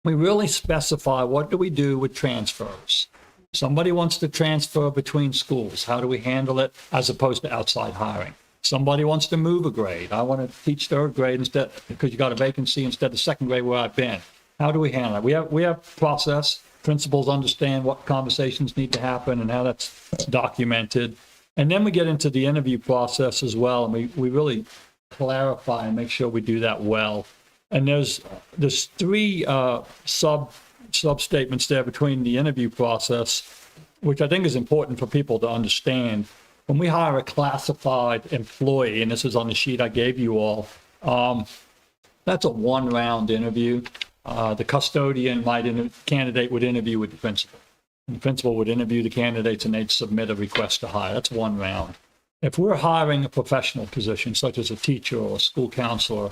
We really specify what do we do with transfers. Somebody wants to transfer between schools. How do we handle it as opposed to outside hiring? Somebody wants to move a grade. I want to teach third grade instead because you got a vacancy instead of second grade where I've been. How do we handle it? We have process. Principals understand what conversations need to happen and how that's documented. And then we get into the interview process as well. And we really clarify and make sure we do that well. And there's three sub-statements there between the interview process, which I think is important for people to understand. When we hire a classified employee, and this is on the sheet I gave you all, that's a one-round interview. The custodian candidate would interview with the principal. And the principal would interview the candidates and they'd submit a request to hire. That's one round. If we're hiring a professional position, such as a teacher or a school counselor,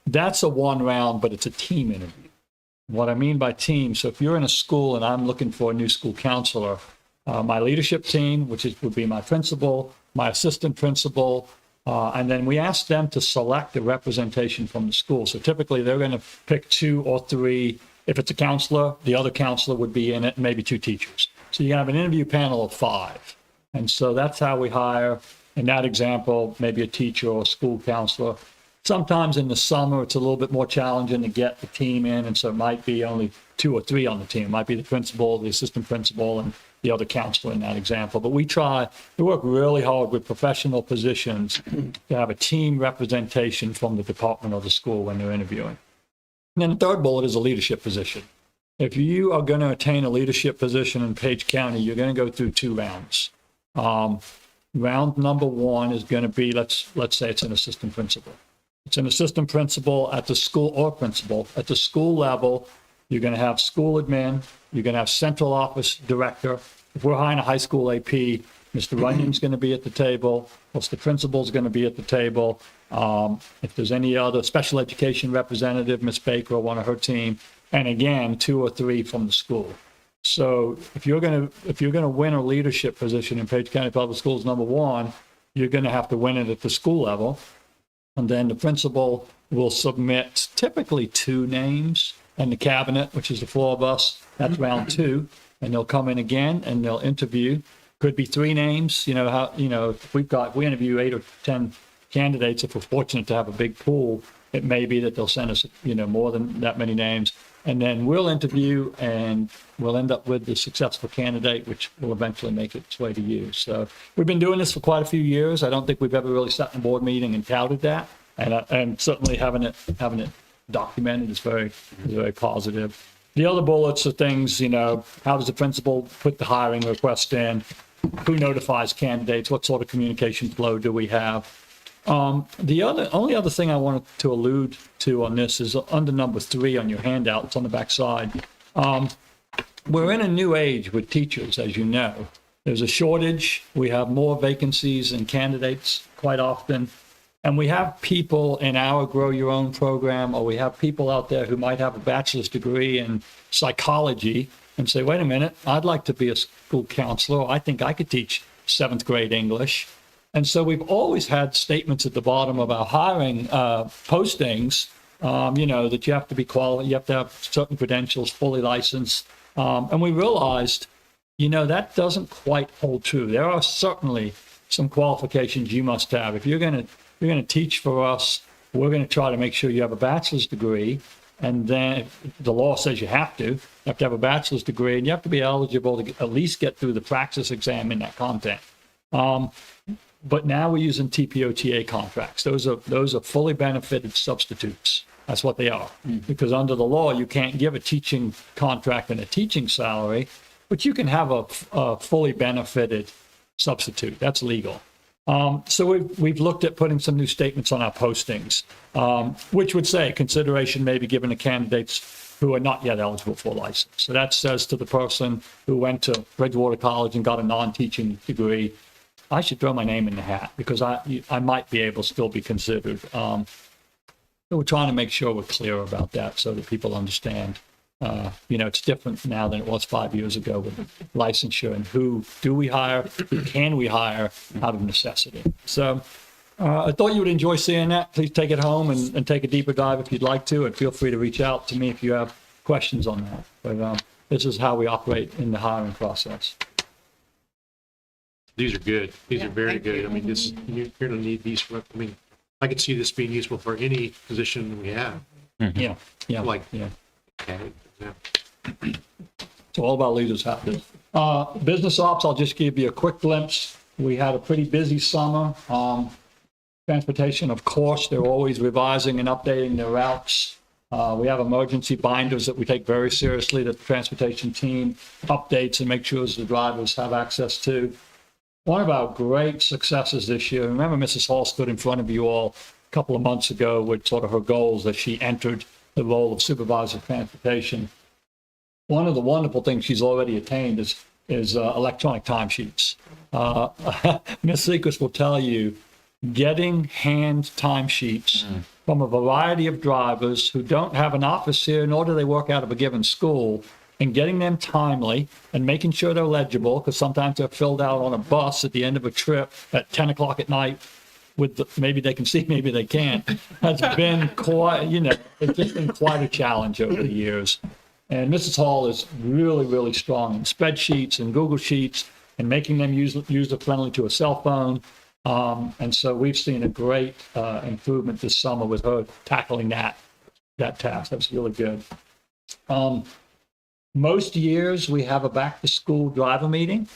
that's a one round, but it's a team interview. What I mean by team, so if you're in a school and I'm looking for a new school counselor, my leadership team, would be my principal, my assistant principal, and then we ask them to select a representation from the school. So typically they're going to pick 2 or 3. If it's a counselor, the other counselor would be in it, and maybe 2 teachers. So you can have an interview panel of 5. And so that's how we hire. In that example, maybe a teacher or a school counselor. Sometimes in the summer, it's a little bit more challenging to get the team in. And so it might be only 2 or 3 on the team. It might be the principal, the assistant principal, and the other counselor in that example. But we try to work really hard with professional positions to have a team representation from the department or the school when they're interviewing. And then the third bullet is a leadership position. If you are going to attain a leadership position in Page County, you're going to go through 2 rounds. Round number 1 is going to be, let's say it's an assistant principal. It's an assistant principal at the school or principal. At the school level, you're going to have school admin, you're going to have central office director. If we're hiring a high school AP, Mr. Runyon's going to be at the table, plus the principal's going to be at the table. If there's any other special education representative, Ms. Baker or one of her team, and again, 2 or 3 from the school. So if you're going to win a leadership position in Page County Public Schools, number 1, you're going to have to win it at the school level. And then the principal will submit typically 2 names, and the cabinet, which is the 4 of us, that's round 2. And they'll come in again and they'll interview. Could be 3 names. If we interview 8 or 10 candidates, if we're fortunate to have a big pool, it may be that they'll send us, more than that many names. And then we'll interview and we'll end up with the successful candidate, which will eventually make its way to you. So we've been doing this for quite a few years. I don't think we've ever really sat in a board meeting and touted that. And certainly having it documented is very positive. The other bullets are things, how does the principal put the hiring request in? Who notifies candidates? What sort of communication flow do we have? The only other thing I wanted to allude to on this is under number 3 on your handout. It's on the back side. We're in a new age with teachers, as you know. There's a shortage. We have more vacancies and candidates quite often. And we have people in our Grow Your Own program, or we have people out there who might have a bachelor's degree in psychology and say, wait a minute, I'd like to be a school counselor. I think I could teach 7th grade English. And so we've always had statements at the bottom of our hiring postings, that you have to be you have to have certain credentials, fully licensed. And we realized, that doesn't quite hold true. There are certainly some qualifications you must have. If you're going to teach for us, we're going to try to make sure you have a bachelor's degree. And then the law says you have to have a bachelor's degree, and you have to be eligible to at least get through the praxis exam in that content. But now we're using TPOTA contracts. Those are fully benefited substitutes. That's what they are. Because under the law, you can't give a teaching contract and a teaching salary, but you can have a fully benefited substitute. That's legal. So we've looked at putting some new statements on our postings, which would say consideration may be given to candidates who are not yet eligible for a license. So that says to the person who went to Bridgewater College and got a non-teaching degree, I should throw my name in the hat because I might be able to still be considered. So we're trying to make sure we're clear about that so that people understand. It's different now than it was 5 years ago with licensure and who do we hire, who can we hire out of necessity. So I thought you would enjoy seeing that. Please take it home and take a deeper dive if you'd like to, and feel free to reach out to me if you have questions on that. But this is how we operate in the hiring process. These are good. These are very good. I mean, you're going to need these for, I mean, I could see this being useful for any position we have. Yeah, yeah. Like, yeah. Okay, yeah. So all of our leaders have this. Business ops, I'll just give you a quick glimpse. We had a pretty busy summer. Transportation, of course, they're always revising and updating their routes. We have emergency binders that we take very seriously that the transportation team updates and makes sure the drivers have access to. One of our great successes this year, remember Mrs. Hall stood in front of you all a couple of months ago with sort of her goals as she entered the role of supervisor of transportation. One of the wonderful things she's already attained is electronic timesheets. Ms. Seacrest will tell you, getting hand timesheets from a variety of drivers who don't have an office here, nor do they work out of a given school, and getting them timely and making sure they're legible, because sometimes they're filled out on a bus at the end of a trip at 10 o'clock at night maybe they can see, maybe they can't, has been quite, it's just been quite a challenge over the years. And Mrs. Hall is really, really strong in spreadsheets and Google Sheets and making them user-friendly to a cell phone. And so we've seen a great improvement this summer with her tackling that task. That's really good. Most years we have a back-to-school driver meeting,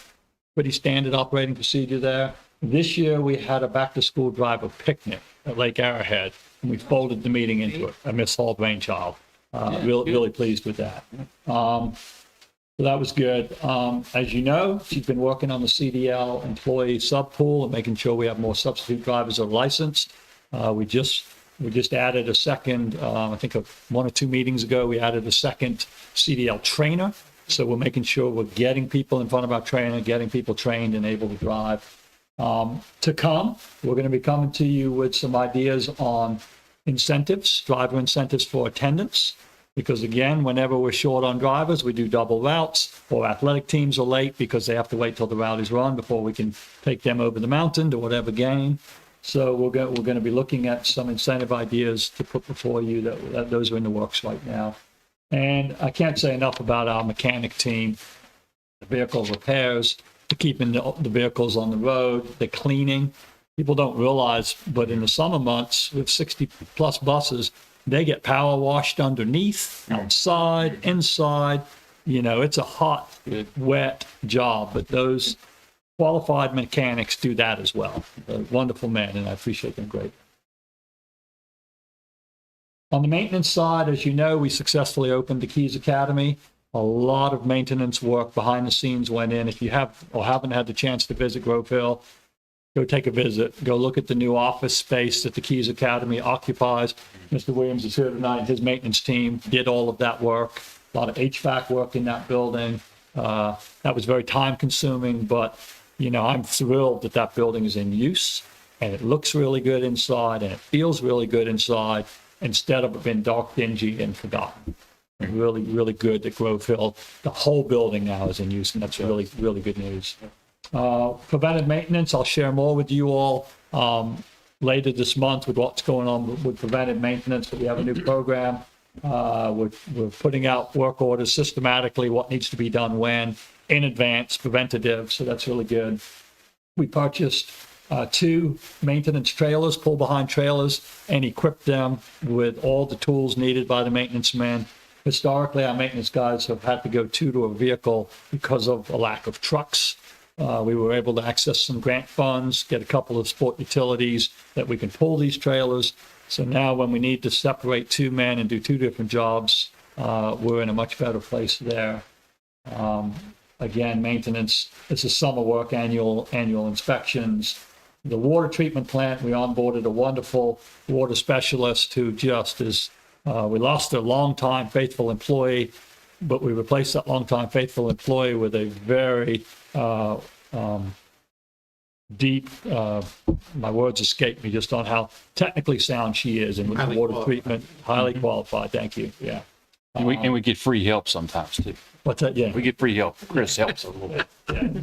pretty standard operating procedure there. This year we had a back-to-school driver picnic at Lake Arrowhead, and we folded the meeting into it, a Miss Hall brainchild. Really pleased with that. So that was good. As you know, she's been working on the CDL employee subpool and making sure we have more substitute drivers that are licensed. We just added a second, I think 1 or 2 meetings ago, we added a second CDL trainer. So we're making sure we're getting people in front of our trainer, getting people trained and able to drive. To come, we're going to be coming to you with some ideas on incentives, driver incentives for attendance. Because again, whenever we're short on drivers, we do double routes, or athletic teams are late because they have to wait till the route is run before we can take them over the mountain to whatever game. So we're going to be looking at some incentive ideas to put before you that those are in the works right now. And I can't say enough about our mechanic team, the vehicle repairs, the keeping the vehicles on the road, the cleaning. People don't realize, but in the summer months with 60 plus buses, they get power washed underneath, outside, inside. It's a hot, wet job, but those qualified mechanics do that as well. They're wonderful men, and I appreciate them greatly. On the maintenance side, as you know, we successfully opened the Keys Academy. A lot of maintenance work behind the scenes went in. If you have or haven't had the chance to visit Grove Hill, go take a visit. Go look at the new office space that the Keys Academy occupies. Mr. Williams is here tonight. His maintenance team did all of that work. A lot of HVAC work in that building. That was very time consuming, but I'm thrilled that that building is in use and it looks really good inside and it feels really good inside instead of being dark, dingy, and forgotten. Really, really good that Grove Hill, the whole building now is in use, and that's really, really good news. Preventive maintenance, I'll share more with you all later this month with what's going on with preventive maintenance, but we have a new program. We're putting out work orders systematically, what needs to be done when, in advance, preventative, so that's really good. We purchased 2 maintenance trailers, pull-behind trailers, and equipped them with all the tools needed by the maintenance men. Historically, our maintenance guys have had to go to a vehicle because of a lack of trucks. We were able to access some grant funds, get a couple of sport utilities that we can pull these trailers. So now when we need to separate 2 men and do 2 different jobs, we're in a much better place there. Again, maintenance, this is summer work, annual inspections. The water treatment plant, we onboarded a wonderful water specialist who just is, we lost a longtime faithful employee, but we replaced that longtime faithful employee with a very deep, my words escape me just on how technically sound she is in Highly water qualified. treatment. Highly qualified, thank you, yeah. And we get free help sometimes too. What's that, yeah? We get free help. Chris helps a little bit.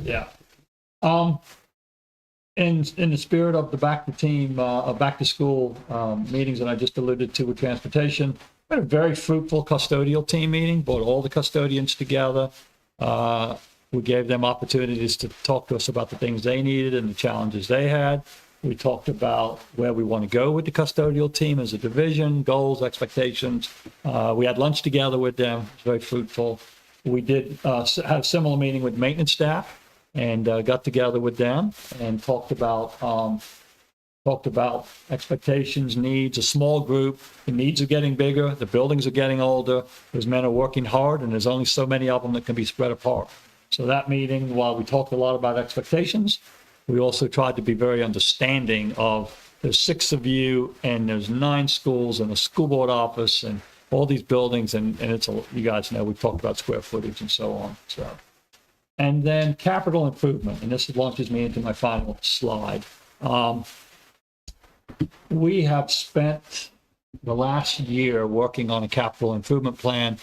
Yeah. In the spirit of the back to school meetings that I just alluded to with transportation, we had a very fruitful custodial team meeting, brought all the custodians together. We gave them opportunities to talk to us about the things they needed and the challenges they had. We talked about where we want to go with the custodial team as a division, goals, expectations. We had lunch together with them. It was very fruitful. We did have a similar meeting with maintenance staff and got together with them and talked about expectations, needs, a small group. The needs are getting bigger. The buildings are getting older. Those men are working hard, and there's only so many of them that can be spread apart. So that meeting, while we talked a lot about expectations, we also tried to be very understanding of there's 6 of you and there's 9 schools and a school board office and all these buildings, and it's you guys know we've talked about square footage and so on. So, and then capital improvement, and this launches me into my final slide. We have spent the last year working on a capital improvement plan.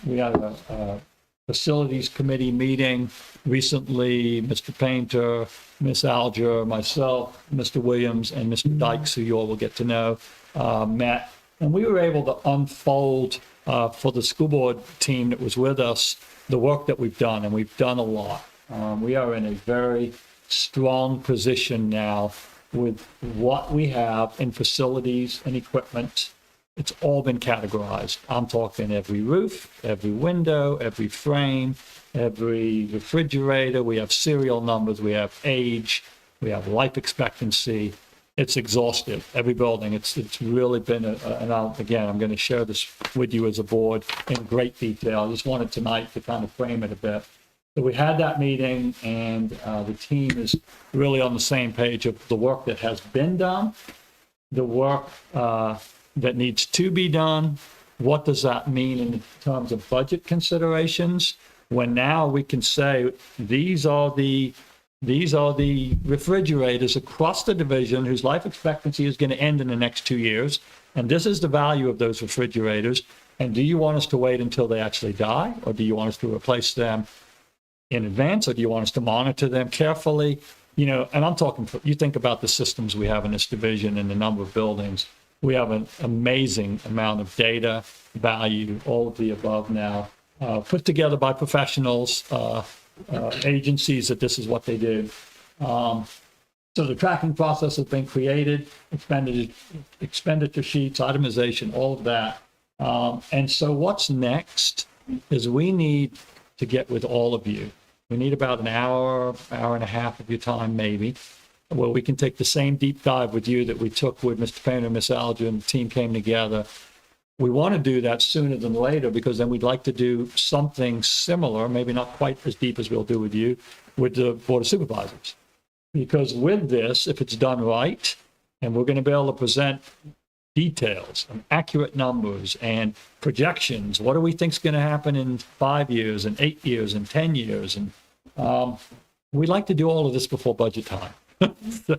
We had a facilities committee meeting recently. Mr. Painter, Miss Alger, myself, Mr. Williams, and Mr. Dykes, who you all will get to know, met. And we were able to unfold for the school board team that was with us the work that we've done, and we've done a lot. We are in a very strong position now with what we have in facilities and equipment. It's all been categorized. I'm talking every roof, every window, every frame, every refrigerator. We have serial numbers, we have age, we have life expectancy. It's exhaustive, every building. It's really been, and I'm going to share this with you as a board in great detail. I just wanted tonight to kind of frame it a bit. So we had that meeting, and the team is really on the same page of the work that has been done, the work that needs to be done. What does that mean in terms of budget considerations? When now we can say, these are the refrigerators across the division whose life expectancy is going to end in the next 2 years. And this is the value of those refrigerators. And do you want us to wait until they actually die? Or do you want us to replace them in advance? Or do you want us to monitor them carefully? You know, and I'm talking, you think about the systems we have in this division and the number of buildings. We have an amazing amount of data, value, all of the above now, put together by professionals, agencies that this is what they do. So the tracking process has been created, expenditure sheets, itemization, all of that. And so what's next is we need to get with all of you. We need about an hour and a half of your time maybe, where we can take the same deep dive with you that we took with Mr. Painter and Miss Alger, and the team came together. We want to do that sooner than later, because then we'd like to do something similar, maybe not quite as deep as we'll do with you, with the Board of Supervisors. Because with this, if it's done right, and we're going to be able to present details and accurate numbers and projections, what do we think is going to happen in 5 years and 8 years and 10 years? And we'd like to do all of this before budget time. So,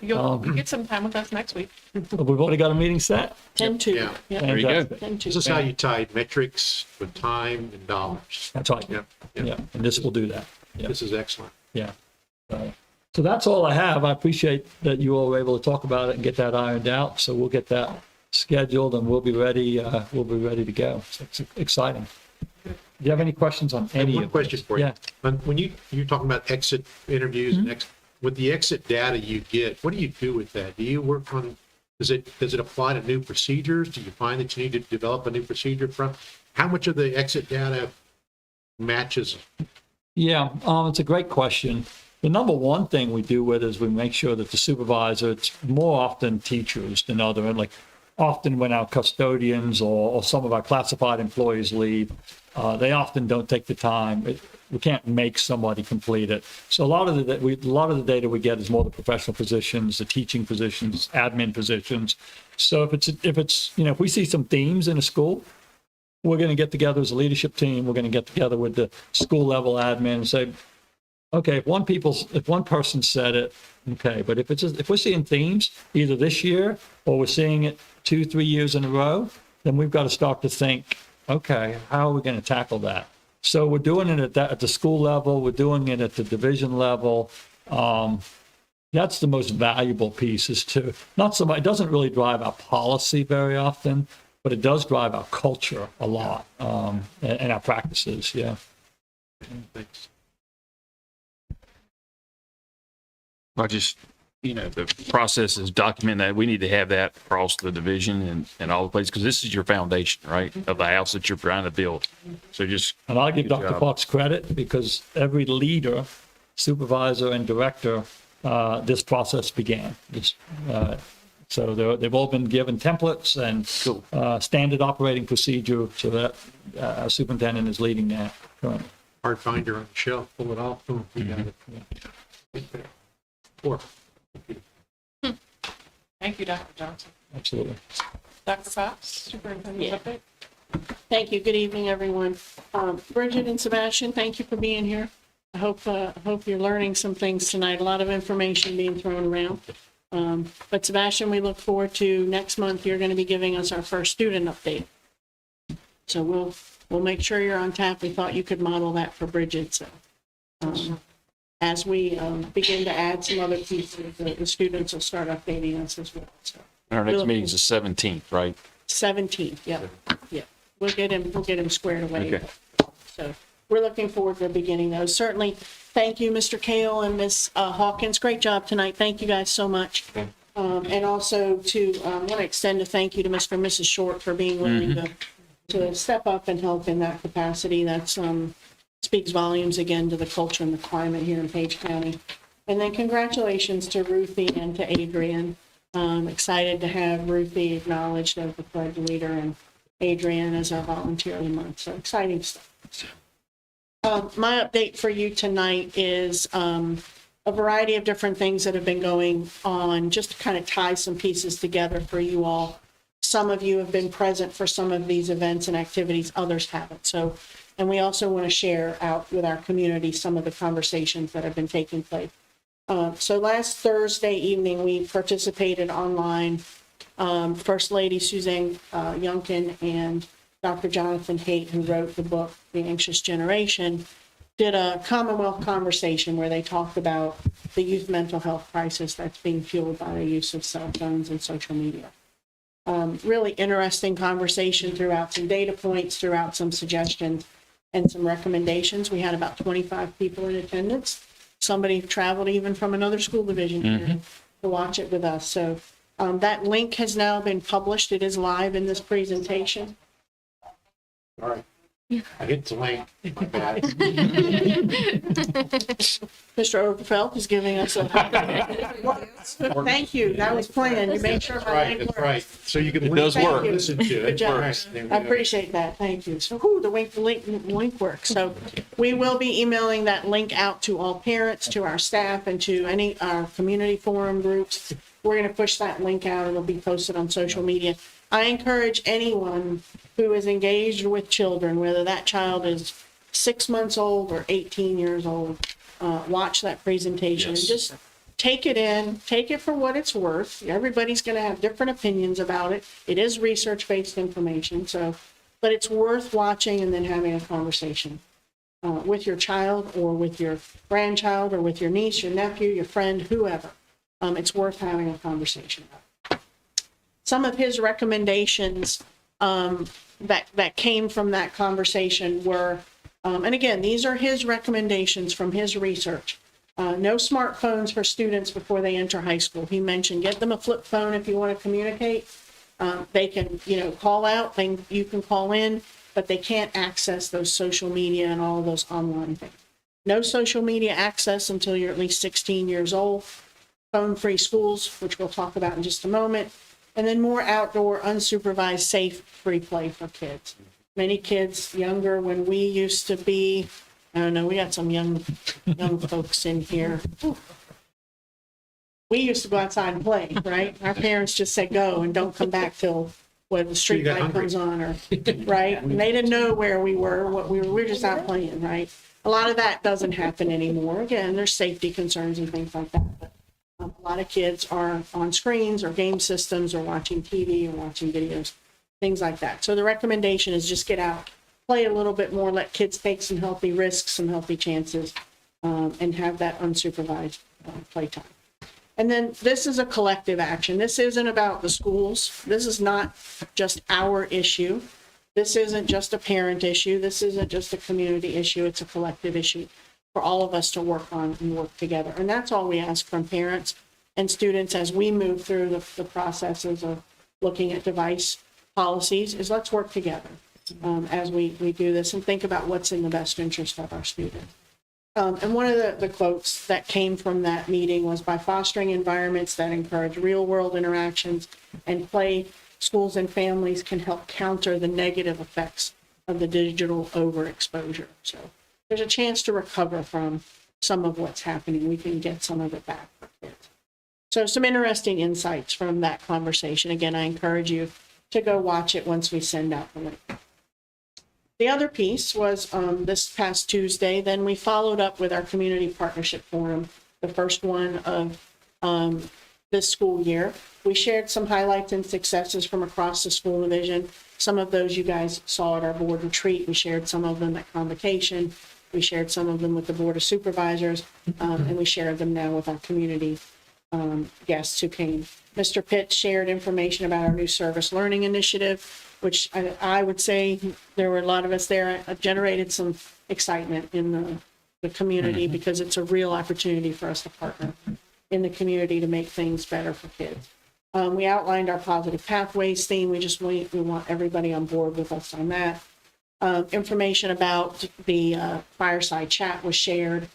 You'll get some time with us next week. we've already got a meeting set. 10-2. Yeah. There you go. Fantastic. 10-2. This is how you tie metrics with time and dollars. That's right. Yeah. Yeah, and this will do that. Yeah. This is excellent. Yeah. So that's all I have. I appreciate that you all were able to talk about it and get that ironed out. So we'll get that scheduled and we'll be ready. We'll be ready to go. So it's exciting. Do you have any questions on I have any one of question this? for you. Yeah. When you're talking about exit interviews and with the exit data you get, what do you do with that? Do you work on, does it apply to new procedures? Do you find that you need to develop a new procedure from? How much of the exit data matches? Yeah, it's a great question. The number one thing we do with it is we make sure that the supervisor, it's more often teachers than other, and like often when our custodians or some of our classified employees leave, They often don't take the time. We can't make somebody complete it. So a lot of the data we get is more the professional positions, the teaching positions, admin positions. So if we see some themes in a school, we're going to get together as a leadership team. We're going to get together with the school level admin and say, okay, if one person said it, okay, but if we're seeing themes either this year or we're seeing it 2-3 years in a row, then we've got to start to think, okay, how are we going to tackle that? So we're doing it at the school level. We're doing it at the division level. That's the most valuable piece is to not so much, it doesn't really drive our policy very often, but it does drive our culture a lot, and our practices. Yeah. Thanks. I just, the process is document that. We need to have that across the division and all the places, because this is your foundation, right, of the house that you're trying to build. So just. And I'll give Good Dr. job. Fox credit because every leader, supervisor, and director, this process began. So they've all been given templates and standard operating procedure, so that our superintendent is leading that currently. Hard finder on the shelf, pull it off, boom, you got it. Yeah. Four. Thank you, Dr. Johnson. Absolutely. Dr. Fox, superintendent update. Thank you. Good evening, everyone. Bridget and Sebastian, thank you for being here. I hope you're learning some things tonight. A lot of information being thrown around. But Sebastian, we look forward to next month. You're going to be giving us our first student update. So we'll make sure you're on tap. We thought you could model that for Bridget. So as we begin to add some other pieces, the students will start updating us as well. So Our next meeting is the 17th, right? 17th, yeah. We'll get him squared away. Okay. So we're looking forward to beginning those. Certainly, thank you, Mr. Kale and Ms. Hawkins. Great job tonight. Thank you guys so much. And also want to extend a thank you to Mr. and Mrs. Short for being willing to step up and help in that capacity. That's speaks volumes again to the culture and the climate here in Page County. And then congratulations to Ruthie and to Adrian. Excited to have Ruthie acknowledged as the pledge leader and Adrian as our volunteer of the month. So exciting stuff. My update for you tonight is a variety of different things that have been going on, just to kind of tie some pieces together for you all. Some of you have been present for some of these events and activities, others haven't. So, and we also want to share out with our community some of the conversations that have been taking place. So last Thursday evening, we participated online. First Lady Suzanne Youngkin and Dr. Jonathan Haight, who wrote the book, The Anxious Generation, did a Commonwealth conversation where they talked about the youth mental health crisis that's being fueled by the use of cell phones and social media. Really interesting conversation, throughout some data points, throughout some suggestions and some recommendations. We had about 25 people in attendance. Somebody traveled even from another school division here to watch it with us. So that link has now been published. It is live in this presentation. All right. I hit the link. My bad. Mr. Overfeld is giving us a. Thank you. That was planned. You made sure That's my right, link that's worked. right. So you can. does link- work. Listen to it. Good job. Right, there we I go. appreciate that. Thank you. So, the link works. So we will be emailing that link out to all parents, to our staff, and to any our community forum groups. We're going to push that link out. It'll be posted on social media. I encourage anyone who is engaged with children, whether that child is 6 months old or 18 years old, watch that presentation and just take it in, take it for what it's worth. Everybody's going to have different opinions about it. It is research-based information, but it's worth watching and then having a conversation with your child or with your grandchild or with your niece, your nephew, your friend, whoever. It's worth having a conversation about. Some of his recommendations that came from that conversation were, and again, these are his recommendations from his research. No smartphones for students before they enter high school. He mentioned get them a flip phone if you want to communicate. They can, call out, you can call in, but they can't access those social media and all of those online things. No social media access until you're at least 16 years old. Phone-free schools, which we'll talk about in just a moment. And then more outdoor, unsupervised, safe, free play for kids. many kids younger when we used to be, I don't know, we got some young folks in here. We used to go outside and play, right? Our parents just said go and don't come back till when the street got light hungry. comes on, or, right? And they didn't know where we were, what we were just out playing, right? A lot of that doesn't happen anymore. Again, there's safety concerns and things like that. But a lot of kids are on screens or game systems or watching TV or watching videos, things like that. So the recommendation is just get out, play a little bit more, let kids take some healthy risks, some healthy chances, and have that unsupervised playtime. And then this is a collective action. This isn't about the schools. This is not just our issue. This isn't just a parent issue. This isn't just a community issue. It's a collective issue for all of us to work on and work together. And that's all we ask from parents and students as we move through the processes of looking at device policies, is let's work together as we do this and think about what's in the best interest of our students. And one of the quotes that came from that meeting was, by fostering environments that encourage real-world interactions and play, schools and families can help counter the negative effects of the digital overexposure. So there's a chance to recover from some of what's happening. We can get some of it back for kids. So some interesting insights from that conversation. Again, I encourage you to go watch it once we send out the link. The other piece was this past Tuesday. Then we followed up with our community partnership forum, the first one of this school year. We shared some highlights and successes from across the school division. Some of those you guys saw at our board retreat. We shared some of them at convocation. We shared some of them with the Board of Supervisors, and we shared them now with our community guests who came. Mr. Pitt shared information about our new service learning initiative, which I would say there were a lot of us there, generated some excitement in the community because it's a real opportunity for us to partner in the community to make things better for kids. We outlined our positive pathways theme. We want everybody on board with us on that. Information about the fireside chat was shared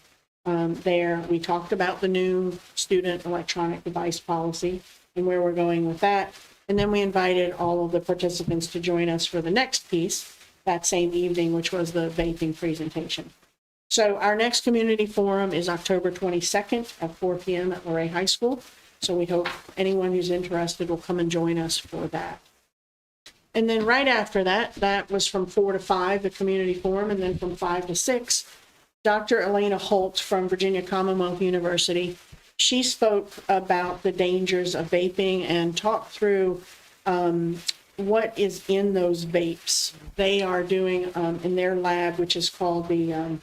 there. We talked about the new student electronic device policy and where we're going with that. And then we invited all of the participants to join us for the next piece that same evening, which was the vaping presentation. So our next community forum is October 22nd at 4 p.m. at Luray High School. So we hope anyone who's interested will come and join us for that. And then right after that, that was from 4 to 5, the community forum, and then from 5 to 6, Dr. Elena Holt from Virginia Commonwealth University, she spoke about the dangers of vaping and talked through what is in those vapes. They are doing in their lab, which is called the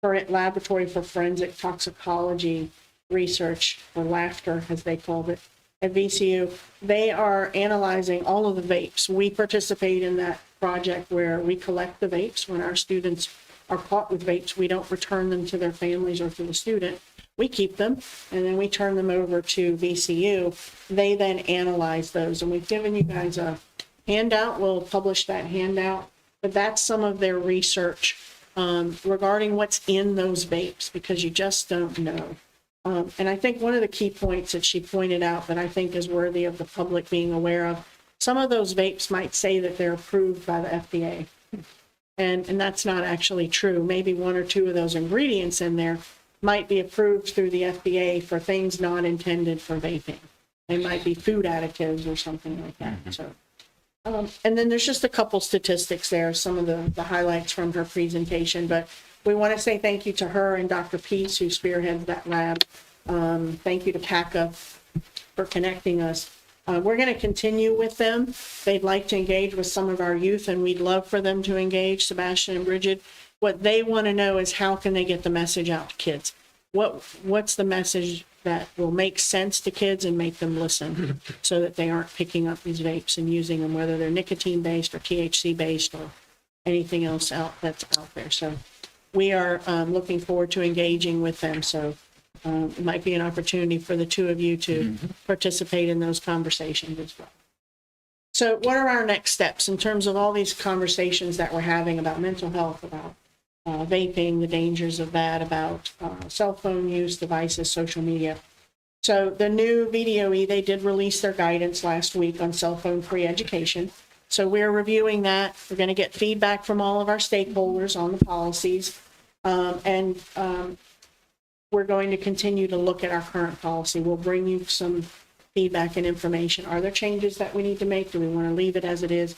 Laboratory for Forensic Toxicology Research, or LAFTR, as they called it, at VCU. They are analyzing all of the vapes. We participate in that project where we collect the vapes. When our students are caught with vapes, we don't return them to their families or to the student. We keep them, and then we turn them over to VCU. They then analyze those, and we've given you guys a handout. We'll publish that handout, but that's some of their research regarding what's in those vapes, because you just don't know. And I think one of the key points that she pointed out that I think is worthy of the public being aware of, some of those vapes might say that they're approved by the FDA. And that's not actually true. Maybe one or two of those ingredients in there might be approved through the FDA for things not intended for vaping. They might be food additives or something like that. So, and then there's just a couple statistics there, some of the highlights from her presentation, but we want to say thank you to her and Dr. Peace, who spearheads that lab. Thank you to PACA for connecting us. We're going to continue with them. They'd like to engage with some of our youth, and we'd love for them to engage, Sebastian and Bridget. What they want to know is how can they get the message out to kids? What's the message that will make sense to kids and make them listen so that they aren't picking up these vapes and using them, whether they're nicotine-based or THC-based or anything else that's out there. So we are looking forward to engaging with them. So it might be an opportunity for the two of you to participate in those conversations as well. So what are our next steps in terms of all these conversations that we're having about mental health, about vaping, the dangers of that, about cell phone use, devices, social media? So the new VDOE, they did release their guidance last week on cell phone free education. So we're reviewing that. We're going to get feedback from all of our stakeholders on the policies. And we're going to continue to look at our current policy. We'll bring you some feedback and information. Are there changes that we need to make? Do we want to leave it as it is?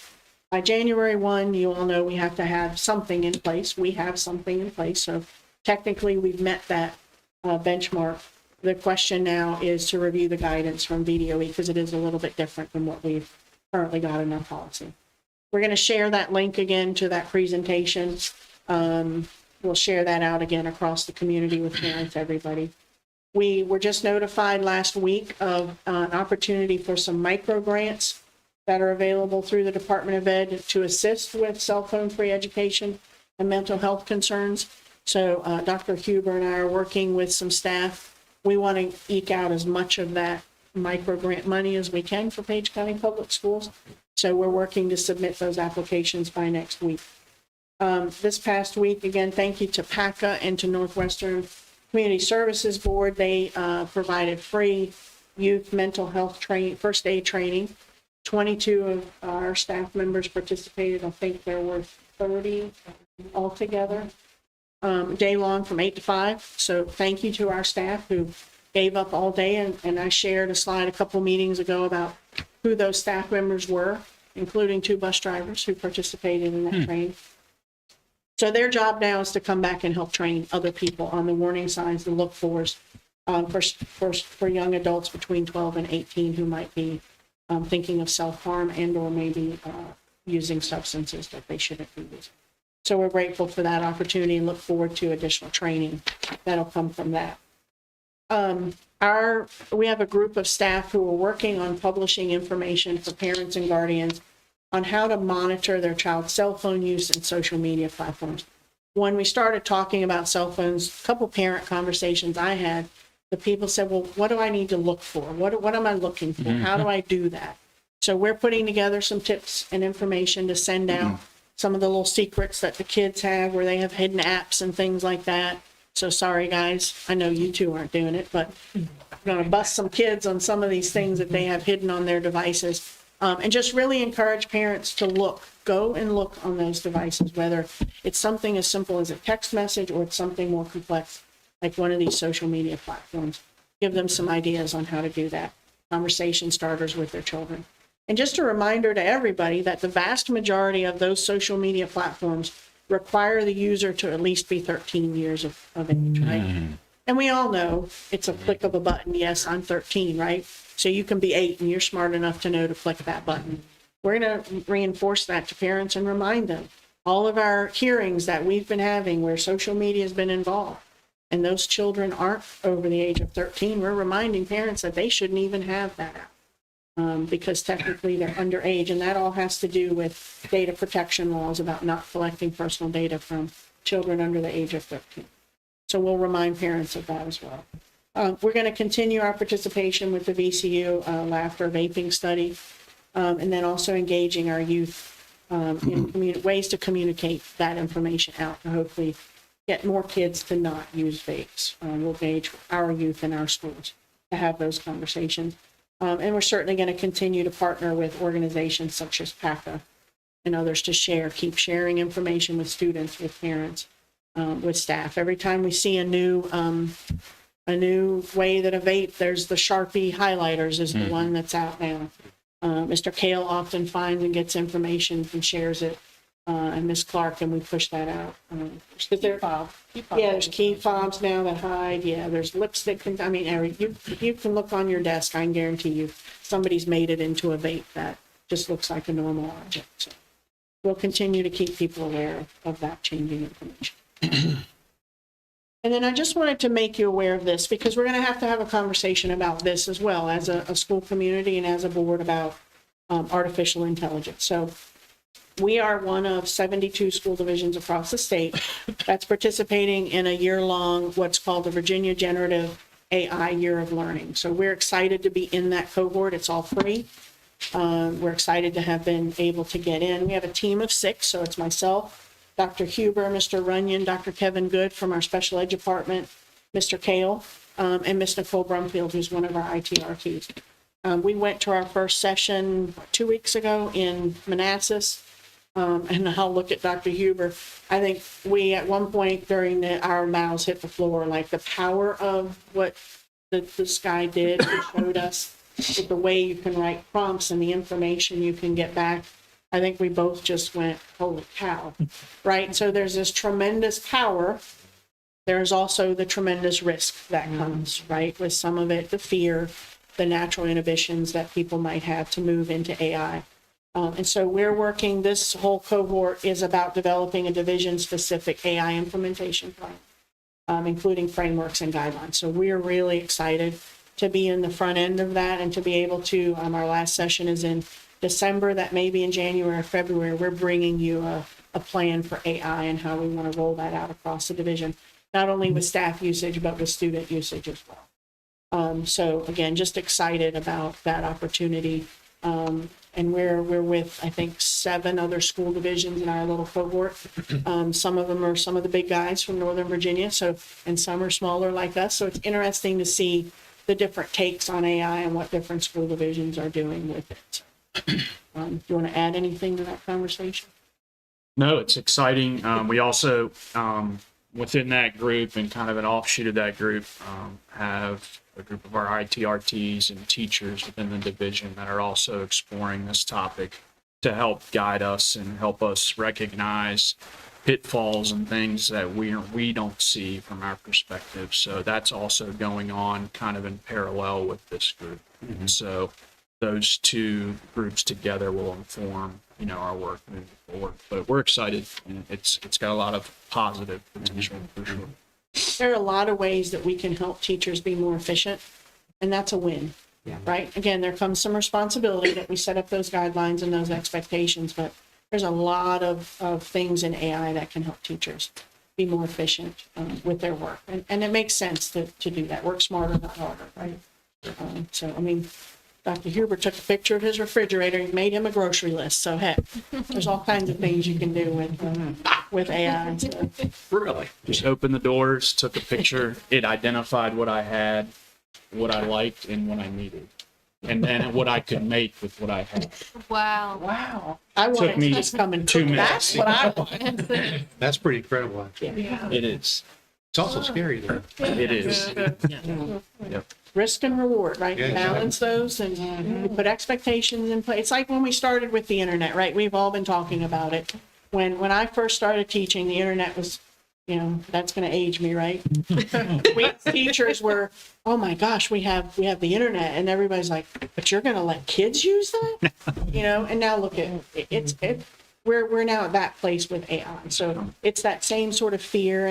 By January 1, you all know we have to have something in place. We have something in place. So technically, we've met that benchmark. The question now is to review the guidance from VDOE because it is a little bit different than what we've currently got in our policy. We're going to share that link again to that presentation. We'll share that out again across the community with parents, everybody. We were just notified last week of an opportunity for some micro grants that are available through the Department of Ed to assist with cell phone free education and mental health concerns. So Dr. Huber and I are working with some staff. We want to eke out as much of that micro grant money as we can for Page County Public Schools. So we're working to submit those applications by next week. This past week, again, thank you to PACA and to Northwestern Community Services Board. They provided free youth mental health training, first aid training. 22 of our staff members participated. I think there were 30 altogether, day long from 8 to 5. So thank you to our staff who gave up all day. And I shared a slide a couple meetings ago about who those staff members were, including 2 bus drivers who participated in that training. So their job now is to come back and help train other people on the warning signs, the look fors for young adults between 12 and 18 who might be thinking of self-harm and or maybe using substances that they shouldn't be using. So we're grateful for that opportunity and look forward to additional training that'll come from that. We have a group of staff who are working on publishing information for parents and guardians on how to monitor their child's cell phone use and social media platforms. When we started talking about cell phones, a couple parent conversations I had, the people said, well, what do I need to look for? What am I looking for? How do I do that? So we're putting together some tips and information to send out some of the little secrets that the kids have where they have hidden apps and things like that. So sorry, guys. I know you two aren't doing it, but I'm going to bust some kids on some of these things that they have hidden on their devices. And just really encourage parents to go and look on those devices, whether it's something as simple as a text message or it's something more complex, like one of these social media platforms. Give them some ideas on how to do that. Conversation starters with their children. And just a reminder to everybody that the vast majority of those social media platforms require the user to at least be 13 years of age, right? And we all know it's a click of a button. Yes, I'm 13, right? So you can be 8 and you're smart enough to know to click that button. We're going to reinforce that to parents and remind them. All of our hearings that we've been having where social media has been involved and those children aren't over the age of 13, we're reminding parents that they shouldn't even have that app because technically they're underage. And that all has to do with data protection laws about not collecting personal data from children under the age of 13. So we'll remind parents of that as well. We're going to continue our participation with the VCU laughter vaping study, and then also engaging our youth in ways to communicate that information out to hopefully get more kids to not use vapes. We'll engage our youth in our schools to have those conversations. And we're certainly going to continue to partner with organizations such as PACA and others to keep sharing information with students, with parents, with staff. Every time we see a new way that a vape, there's the Sharpie highlighters is the one that's out now. Mr. Kale often finds and gets information and shares it, and Miss Clark, and we push that out. There's key fobs now that hide. Yeah, there's lipstick. You can look on your desk. I can guarantee you somebody's made it into a vape that just looks like a normal object. So we'll continue to keep people aware of that changing information. And then I just wanted to make you aware of this because we're going to have a conversation about this as well as a school community and as a board about artificial intelligence. So we are one of 72 school divisions across the state that's participating in a year-long, what's called the Virginia Generative AI Year of Learning. So we're excited to be in that cohort. It's all free. We're excited to have been able to get in. We have a team of 6, so it's myself, Dr. Huber, Mr. Runyon, Dr. Kevin Good from our special ed department, Mr. Kale, and Ms. Nicole Brumfield, who's one of our ITRTs. We went to our first session 2 weeks ago in Manassas. And I'll look at Dr. Huber. I think we, at one point during our mouths hit the floor, like the power of what this guy did and showed us with the way you can write prompts and the information you can get back. I think we both just went, holy cow, right? So there's this tremendous power. There's also the tremendous risk that comes, right? With some of it, the fear, the natural inhibitions that people might have to move into AI. And so we're working, this whole cohort is about developing a division-specific AI implementation plan, including frameworks and guidelines. So we're really excited to be in the front end of that and to be able to, our last session is in December, that may be in January or February, we're bringing you a plan for AI and how we want to roll that out across the division, not only with staff usage, but with student usage as well. So again, just excited about that opportunity. And we're with, I think, 7 other school divisions in our little cohort. Some of them are some of the big guys from Northern Virginia, and some are smaller like us. So it's interesting to see the different takes on AI and what different school divisions are doing with it. Do you want to add anything to that conversation? No, it's exciting. We also, within that group and kind of an offshoot of that group, have a group of our ITRTs and teachers within the division that are also exploring this topic to help guide us and help us recognize pitfalls and things that we don't see from our perspective. So that's also going on kind of in parallel with this group. And so those two groups together will inform, our work moving forward. But we're excited, and it's got a lot of positive potential for sure. There are a lot of ways that we can help teachers be more efficient, and that's a win, right? Again, there comes some responsibility that we set up those guidelines and those expectations, but there's a lot of things in AI that can help teachers be more efficient with their work. And it makes sense to do that. Work smarter, not harder, right? Dr. Huber took a picture of his refrigerator and made him a grocery list. So heck, there's all kinds of things you can do with AI and stuff. Really? Just opened the doors, took a picture. It identified what I had, what I liked, and what I needed. And then what I could make with what I had. Wow. I want Took it me to just come and 2 cook. minutes. That's what I want. That's pretty incredible, actually. It is. It's also scary, though. It is. Yep. Risk and reward, right? Yeah, Balance those and we put expectations in place. It's like when we started with the internet, right? We've all been talking about it. When I first started teaching, the internet was, that's going to age me, right? We teachers were, oh my gosh, we have the internet, and everybody's like, but you're going to let kids use that, And now look at it. We're now at that place with AI. So it's that same sort of fear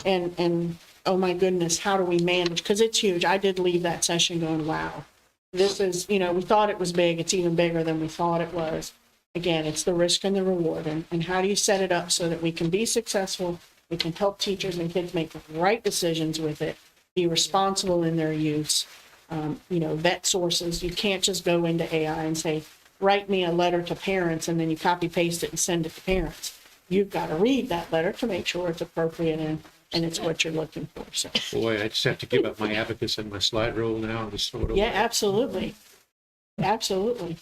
and oh my goodness, how do we manage? Because it's huge. I did leave that session going, wow, this is, we thought it was big. It's even bigger than we thought it was. Again, it's the risk and the reward. And how do you set it up so that we can be successful? We can help teachers and kids make the right decisions with it, be responsible in their use, vet sources. You can't just go into AI and say, write me a letter to parents, and then you copy paste it and send it to parents. You've got to read that letter to make sure it's appropriate and it's what you're looking for. So, Boy, I just have to give up my abacus and my slide rule now and just throw it away. yeah, absolutely. Absolutely.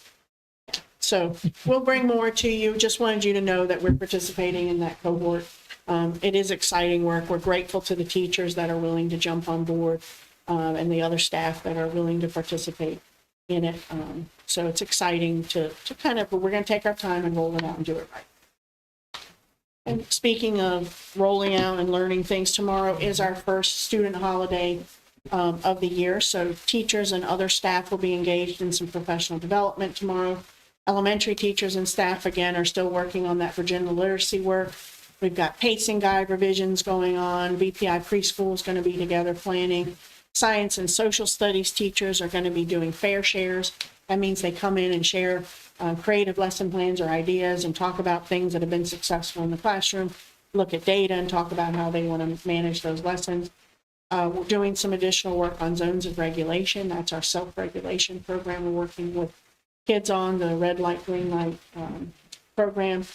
So we'll bring more to you. Just wanted you to know that we're participating in that cohort. It is exciting work. We're grateful to the teachers that are willing to jump on board and the other staff that are willing to participate in it. So it's exciting to we're going to take our time and roll it out and do it right. And speaking of rolling out and learning things, tomorrow is our first student holiday of the year. So teachers and other staff will be engaged in some professional development tomorrow. Elementary teachers and staff, again, are still working on that Virginia literacy work. We've got pacing guide revisions going on. VPI preschool is going to be together planning. Science and social studies teachers are going to be doing fair shares. That means they come in and share creative lesson plans or ideas and talk about things that have been successful in the classroom, look at data and talk about how they want to manage those lessons. We're doing some additional work on zones of regulation. That's our self-regulation program. We're working with kids on the red light, green light program.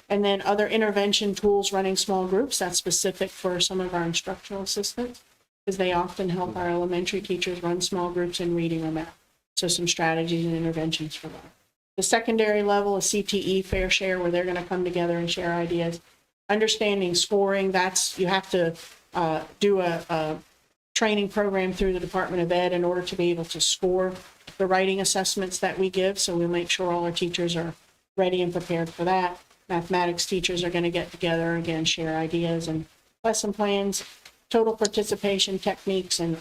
And then other intervention tools, running small groups. That's specific for some of our instructional assistants, because they often help our elementary teachers run small groups in reading or math. So some strategies and interventions for that. The secondary level is CTE Fair Share, where they're going to come together and share ideas. Understanding scoring, that's, you have to do a training program through the Department of Ed in order to be able to score the writing assessments that we give. So we'll make sure all our teachers are ready and prepared for that. Mathematics teachers are going to get together, again, share ideas and lesson plans, total participation techniques, and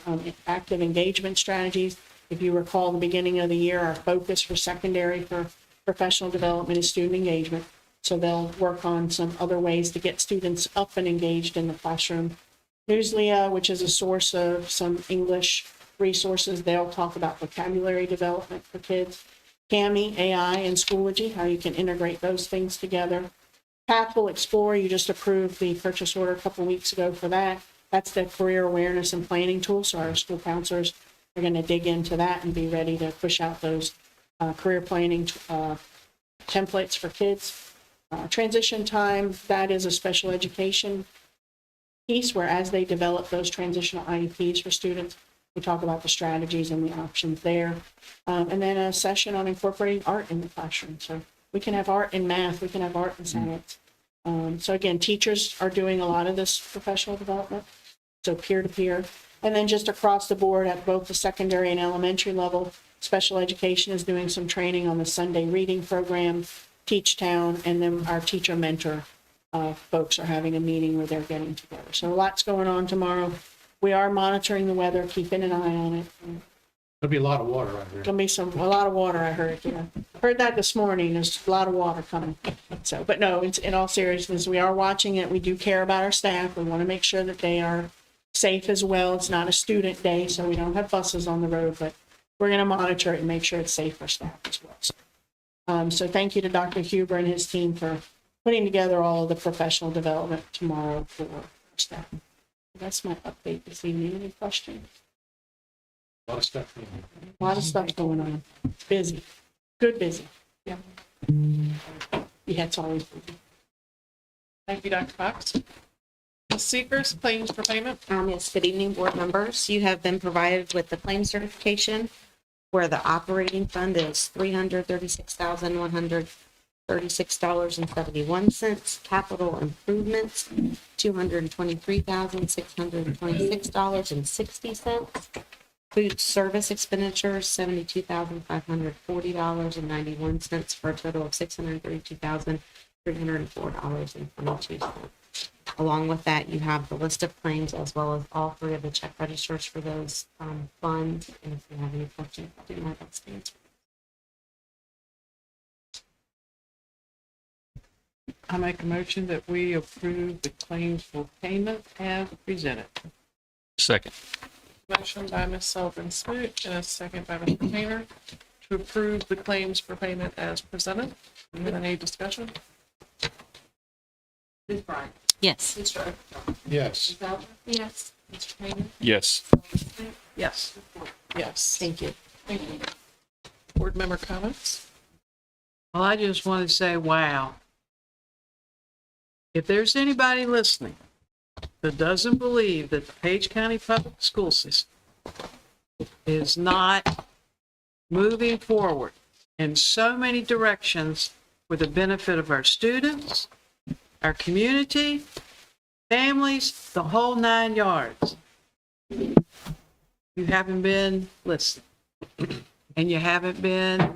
active engagement strategies. If you recall, the beginning of the year, our focus for secondary for professional development is student engagement. So they'll work on some other ways to get students up and engaged in the classroom. Newslia, which is a source of some English resources, they'll talk about vocabulary development for kids. CAMI, AI, and Schoology, how you can integrate those things together. Pathful Explorer, you just approved the purchase order a couple weeks ago for that. That's the career awareness and planning tool. So our school counselors are going to dig into that and be ready to push out those career planning templates for kids. Transition time, that is a special education piece where as they develop those transitional IEPs for students, we talk about the strategies and the options there. And then a session on incorporating art in the classroom. So we can have art in math, we can have art in science. So again, teachers are doing a lot of this professional development, so peer-to-peer. And then just across the board at both the secondary and elementary level, special education is doing some training on the Sunday reading program, Teach Town, and then our teacher mentor folks are having a meeting where they're getting together. So lots going on tomorrow. We are monitoring the weather, keeping an eye on it. There'll be a lot of water out here. Gonna be a lot of water, I heard, yeah. Heard that this morning, there's a lot of water coming. So, but no, in all seriousness, we are watching it. We do care about our staff. We want to make sure that they are safe as well. It's not a student day, so we don't have buses on the road, but we're going to monitor it and make sure it's safe for staff as well. So thank you to Dr. Huber and his team for putting together all of the professional development tomorrow for our staff. That's my update this evening. Any questions? A lot of stuff. A lot of stuff going on. It's busy. Good busy. Yeah. Yeah, it's always busy. Thank you, Dr. Fox. Ms. Seekers, claims for payment. Yes, good evening, board members. You have been provided with the claim certification where the operating fund is $336,136.71. Capital improvements, $223,626.60. Food service expenditures, $72,540.91 for a total of $632,304.22. Along with that, you have the list of claims as well as all three of the check registers for those funds. And if you have any questions, I'll do my best to answer. I make a motion that we approve the claims for payment as presented. Second. Motion by Ms. Sullivan Smoot and a second by Mr. Painter to approve the claims for payment as presented. Any discussion? Ms. Bryant? Yes. Mr. Oakley? Yes. Ms. Albert? Yes. Mr. Painter? Yes. Yes. Yes. Thank you. Thank you. Board member comments? Well, I just want to say, wow. If there's anybody listening that doesn't believe that the Page County Public School System is not moving forward in so many directions for the benefit of our students, our community, families, the whole 9 yards, you haven't been listening. And you haven't been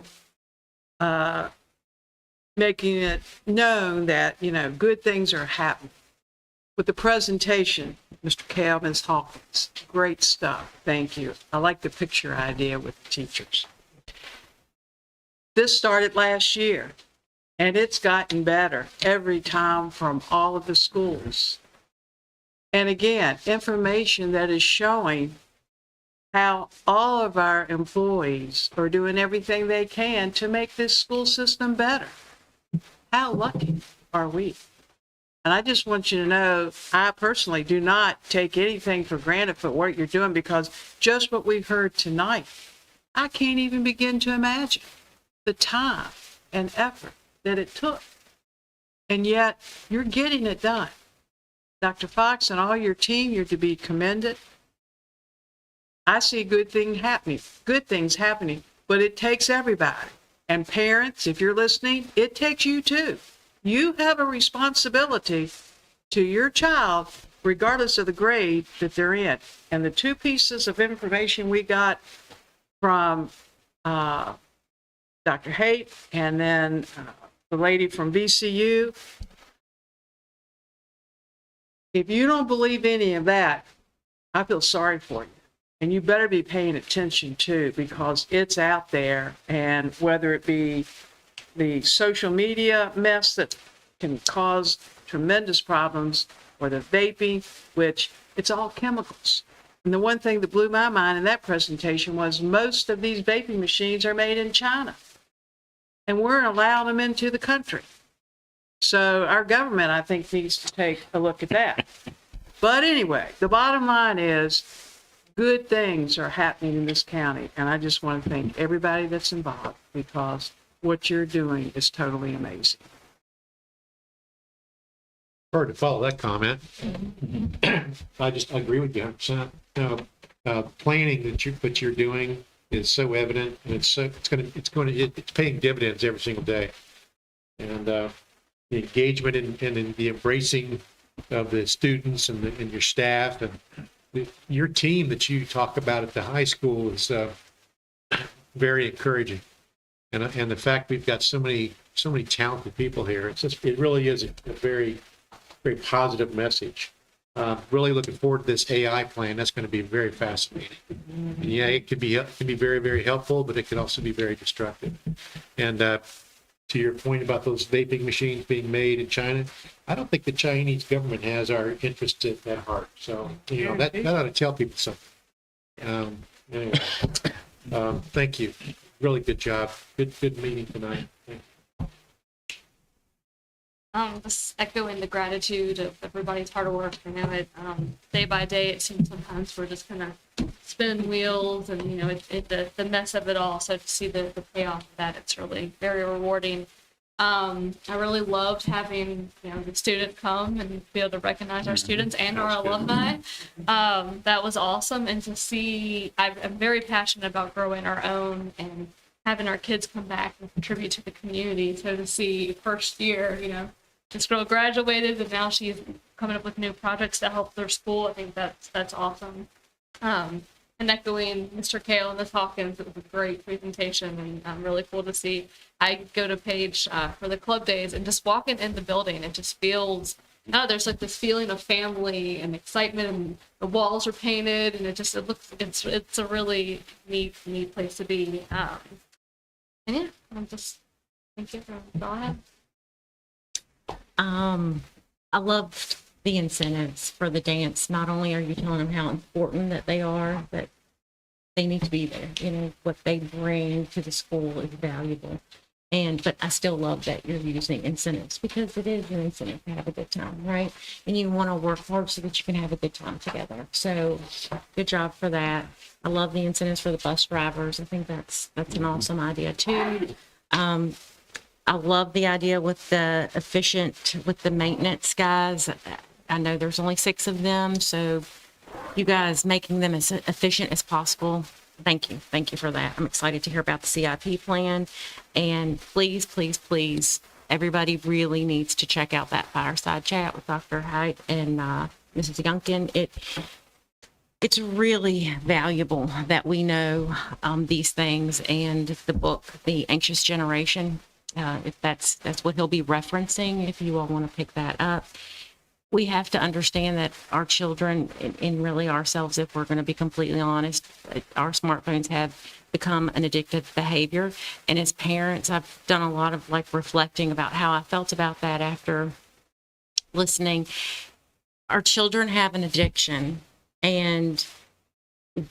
making it known that, good things are happening. With the presentation, Mr. Calvin's Hawkins, great stuff. Thank you. I like the picture idea with the teachers. This started last year, and it's gotten better every time from all of the schools. And again, information that is showing how all of our employees are doing everything they can to make this school system better. How lucky are we? And I just want you to know, I personally do not take anything for granted for what you're doing, because just what we've heard tonight, I can't even begin to imagine the time and effort that it took. And yet, you're getting it done. Dr. Fox and all your team, you're to be commended. I see good things happening but it takes everybody. And parents, if you're listening, it takes you too. You have a responsibility to your child, regardless of the grade that they're in. And the two pieces of information we got from Dr. Haight and then the lady from VCU, if you don't believe any of that, I feel sorry for you. And you better be paying attention too, because it's out there. And whether it be the social media mess that can cause tremendous problems, or the vaping, which it's all chemicals. And the one thing that blew my mind in that presentation was most of these vaping machines are made in China. And we're allowing them into the country. So our government, I think, needs to take a look at that. But anyway, the bottom line is good things are happening in this county. And I just want to thank everybody that's involved, because what you're doing is totally amazing. Hard to follow that comment. I agree with you 100%. Planning that you're doing is so evident, and it's paying dividends every single day. And the engagement and the embracing of the students and your staff and your team that you talk about at the high school is very encouraging. And the fact we've got so many talented people here, it really is a very positive message. Really looking forward to this AI plan. That's going to be very fascinating. And yeah, it can be very, very helpful, but it can also be very destructive. And to your point about those vaping machines being made in China, I don't think the Chinese government has our interest at heart. So, that ought to tell people something. Anyway, thank you. Really good job. Good meeting tonight. Thank you. Just echoing the gratitude of everybody's hard work. I know it, day by day, it seems sometimes we're just kind of spinning wheels and, the mess of it all. So to see the payoff of that, it's really very rewarding. I really loved having, the student come and be able to recognize our students and our alumni. That was awesome. And to see, I'm very passionate about growing our own and having our kids come back and contribute to the community. So to see first year, this girl graduated and now she's coming up with new projects to help their school. I think that's awesome. And echoing Mr. Kale and Ms. Hawkins, it was a great presentation and really cool to see. I go to Page for the club days and just walking in the building, it just feels, there's like this feeling of family and excitement, and the walls are painted and it's a really neat place to be. And yeah, thank you for all I have. I loved the incentives for the dance. Not only are you telling them how important that they are, but they need to be there. What they bring to the school is valuable. But I still love that you're using incentives, because it is an incentive to have a good time, right? And you want to work hard so that you can have a good time together. So good job for that. I love the incentives for the bus drivers. I think that's an awesome idea too. I love the idea with the maintenance guys. I know there's only 6 of them, so you guys making them as efficient as possible. Thank you. Thank you for that. I'm excited to hear about the CIP plan. And please, please, please, everybody really needs to check out that fireside chat with Dr. Haight and Mrs. Youngkin. It's really valuable that we know these things, and the book, The Anxious Generation, if that's what he'll be referencing, if you all want to pick that up. We have to understand that our children, and really ourselves, if we're going to be completely honest, our smartphones have become an addictive behavior. And as parents, I've done a lot of reflecting about how I felt about that after listening. Our children have an addiction, and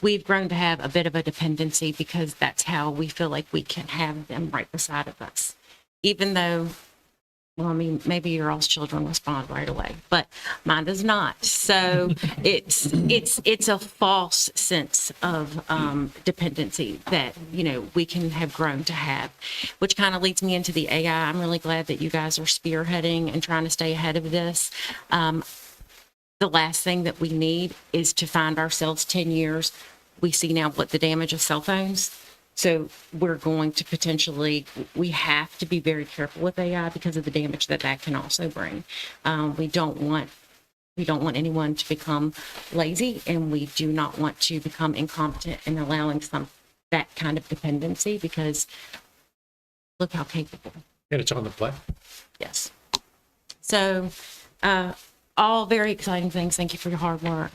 we've grown to have a bit of a dependency because that's how we feel like we can have them right beside of us. Even though, well, I mean, maybe your all's children respond right away, but mine does not. So it's a false sense of dependency that, we can have grown to have, which kind of leads me into the AI. I'm really glad that you guys are spearheading and trying to stay ahead of this. The last thing that we need is to find ourselves 10 years. We see now what the damage of cell phones. So we're going to potentially, we have to be very careful with AI because of the damage that that can also bring. We don't want anyone to become lazy, and we do not want to become incompetent in allowing that kind of dependency, because look how capable. And it's on the play. Yes. So, all very exciting things. Thank you for your hard work.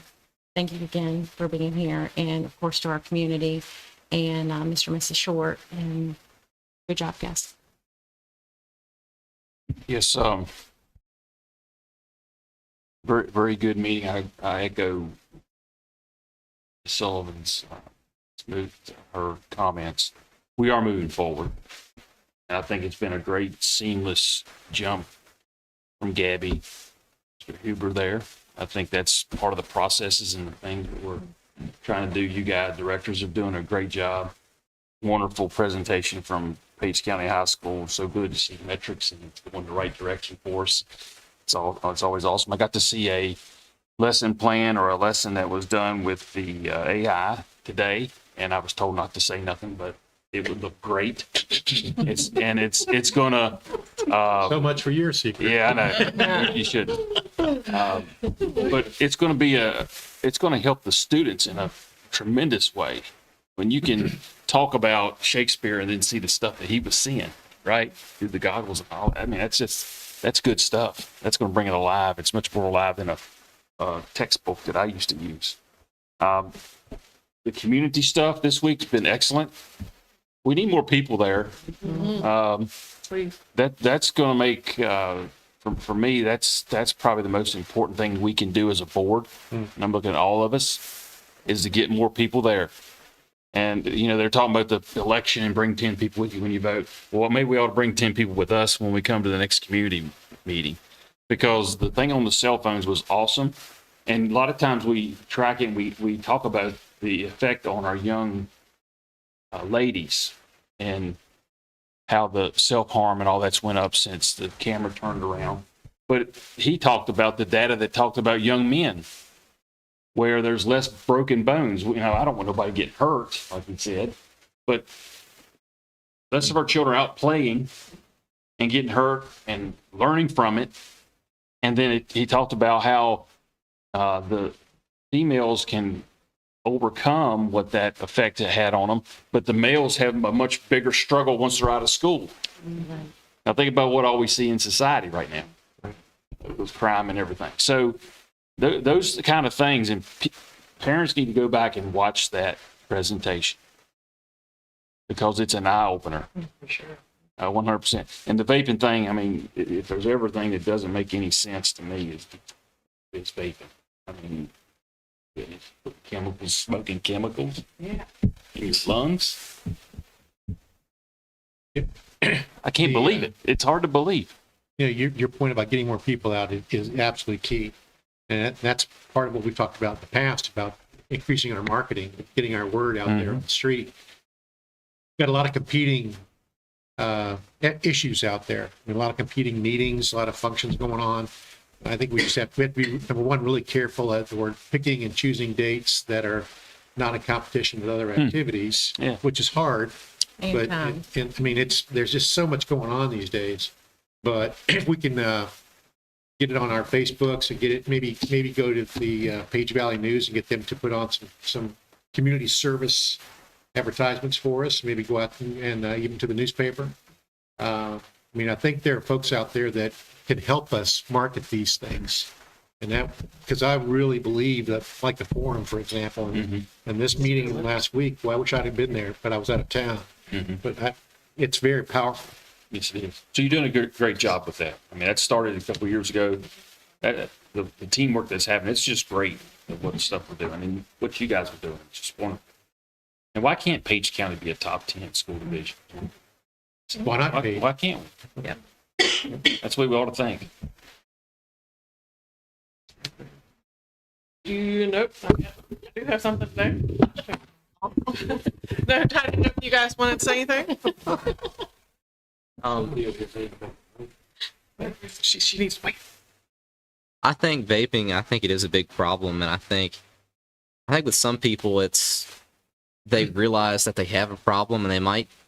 Thank you again for being here, and of course to our community and Mr. and Mrs. Short. And good job, guys. Yes, very good meeting. I echo Sullivan's her comments. We are moving forward. And I think it's been a great seamless jump from Gabby to Huber there. I think that's part of the processes and the things that we're trying to do. You guys, directors, are doing a great job. Wonderful presentation from Page County High School. So good to see metrics and it's going the right direction for us. It's always awesome. I got to see a lesson plan or a lesson that was done with the AI today, and I was told not to say nothing, but it would look great. It's gonna. So much for your secret. Yeah, I know. You shouldn't. But it's going to be it's going to help the students in a tremendous way when you can talk about Shakespeare and then see the stuff that he was seeing, right? Through the goggles and all. I mean, that's good stuff. That's going to bring it alive. It's much more alive than a textbook that I used to use. The community stuff this week's been excellent. We need more people there. That's going to make, for me, that's probably the most important thing we can do as a board. And I'm looking at all of us, is to get more people there. And, they're talking about the election and bring 10 people with you when you vote. Well, maybe we ought to bring 10 people with us when we come to the next community meeting, because the thing on the cell phones was awesome. And a lot of times we track it and we talk about the effect on our young ladies and how the self-harm and all that's went up since the camera turned around. But he talked about the data that talked about young men, where there's less broken bones. I don't want nobody getting hurt, like he said, but less of our children out playing and getting hurt and learning from it. And then he talked about how the females can overcome what that effect it had on them, but the males have a much bigger struggle once they're out of school. Now think about what all we see in society right now, with crime and everything. So those kind of things, and parents need to go back and watch that presentation, because it's an eye opener. For sure. 100%. And the vaping thing, I mean, if there's ever a thing that doesn't make any sense to me, is vaping. I mean, smoking chemicals in your lungs. I can't believe it. It's hard to believe. Your point about getting more people out is absolutely key. And that's part of what we've talked about in the past, about increasing our marketing, getting our word out there on the street. Got a lot of competing issues out there. A lot of competing meetings, a lot of functions going on. I think we have to be, number one, really careful at the word picking and choosing dates that are not in competition with other activities, which is hard. But I mean, there's just so much going on these days. But if we can get it on our Facebooks and get it, maybe go to the Page Valley News and get them to put on some community service advertisements for us. Maybe go out and even to the newspaper. I mean, I think there are folks out there that can help us market these things. And that, because I really believe that, like the forum, for example, and this meeting last week, well, I wish I'd have been there, but I was out of town. But it's very powerful. Yes, it is. So you're doing a great job with that. I mean, that started a couple of years ago. The teamwork that's happening, it's just great, what stuff we're doing. I mean, what you guys are doing, it's just wonderful. And why can't Page County be a top 10 school division? Why not be? Why can't we? Yeah. That's the way we ought to think. Nope. I do have something there. No, I didn't know if you guys wanted to say anything. She needs to wait. I think vaping, I think it is a big problem. And I think with some people, they realize that they have a problem, and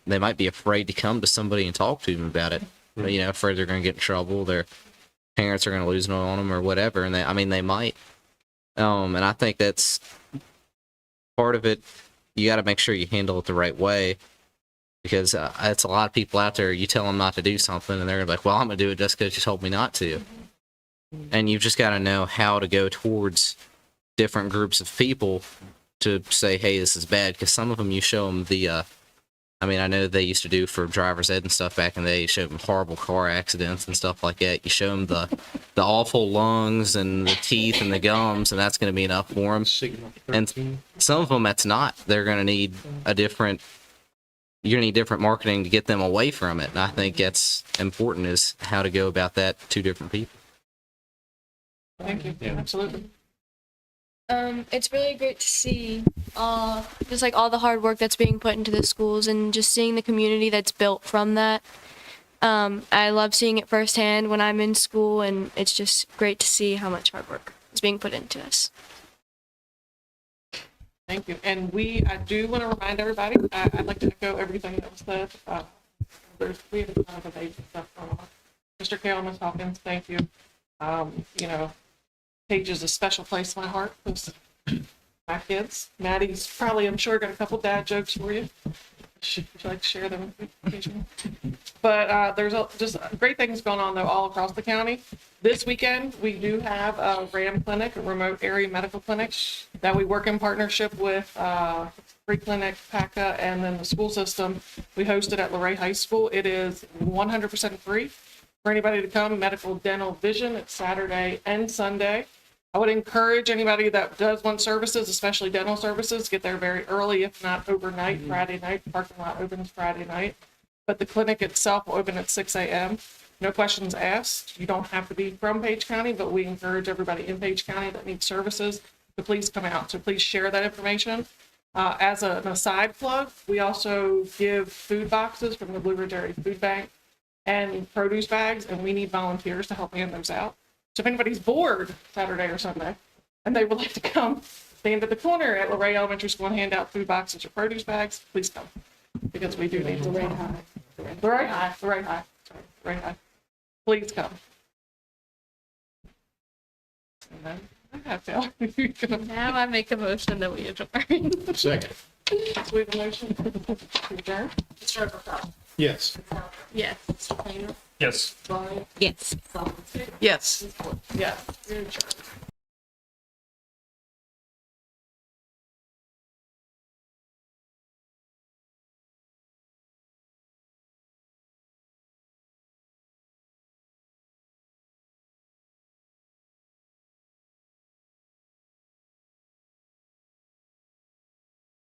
they might be afraid to come to somebody and talk to them about it. You know, afraid they're going to get in trouble, their parents are going to lose it on them or whatever, and they might. And I think that's part of it. You got to make sure you handle it the right way, because it's a lot of people out there. You tell them not to do something, and they're gonna be like, "Well, I'm gonna do it just because you told me not to." And you've just got to know how to go towards different groups of people to say, "Hey, this is bad." Because some of them, you show them the. I know they used to do for driver's ed and stuff back in the day. You show them horrible car accidents and stuff like that. You show them the awful lungs and the teeth and the gums, and that's going to be enough for them. And some of them, that's not. They're going to need you're going to need different marketing to get them away from it. And I think that's important, is how to go about that to different people. Thank you. Absolutely. It's really great to see just like all the hard work that's being put into the schools, and just seeing the community that's built from that. I love seeing it firsthand when I'm in school, and it's just great to see how much hard work is being put into us. Thank you. And I do want to remind everybody, I'd like to echo everything that was said. We have a ton of amazing stuff going on. Mr. Kale, Ms. Hawkins, thank you. Paige is a special place in my heart, because my kids. Maddie's probably, I'm sure, got a couple dad jokes for you. Would you like to share them occasionally? But there's just great things going on, though, all across the county. This weekend, we do have a RAM clinic, a remote area medical clinic, that we work in partnership with Free Clinic, PACA, and then the school system. We host it at Luray High School. It is 100% free for anybody to come. Medical, dental, vision. It's Saturday and Sunday. I would encourage anybody that does want services, especially dental services, get there very early, if not overnight, Friday night. The parking lot opens Friday night. But the clinic itself will open at 6 a.m. No questions asked. You don't have to be from Page County, but we encourage everybody in Page County that needs services to please come out. So please share that information. As an aside plug, we also give food boxes from the Blue Ridge Area Food Bank and produce bags, and we need volunteers to help hand those out. So if anybody's bored Saturday or Sunday and they would like to come stand at the corner at Luray Elementary School and hand out food boxes or produce bags, please come, because we do need Luray High. Please come. And then I have to. Now I make a motion that we adjourn. Second. So we have a motion to adjourn. Mr. Overfell. Yes. Yes. Mr. Painter. Yes. Brian. Yes. Solomon. Yes. Yes. You're adjourned.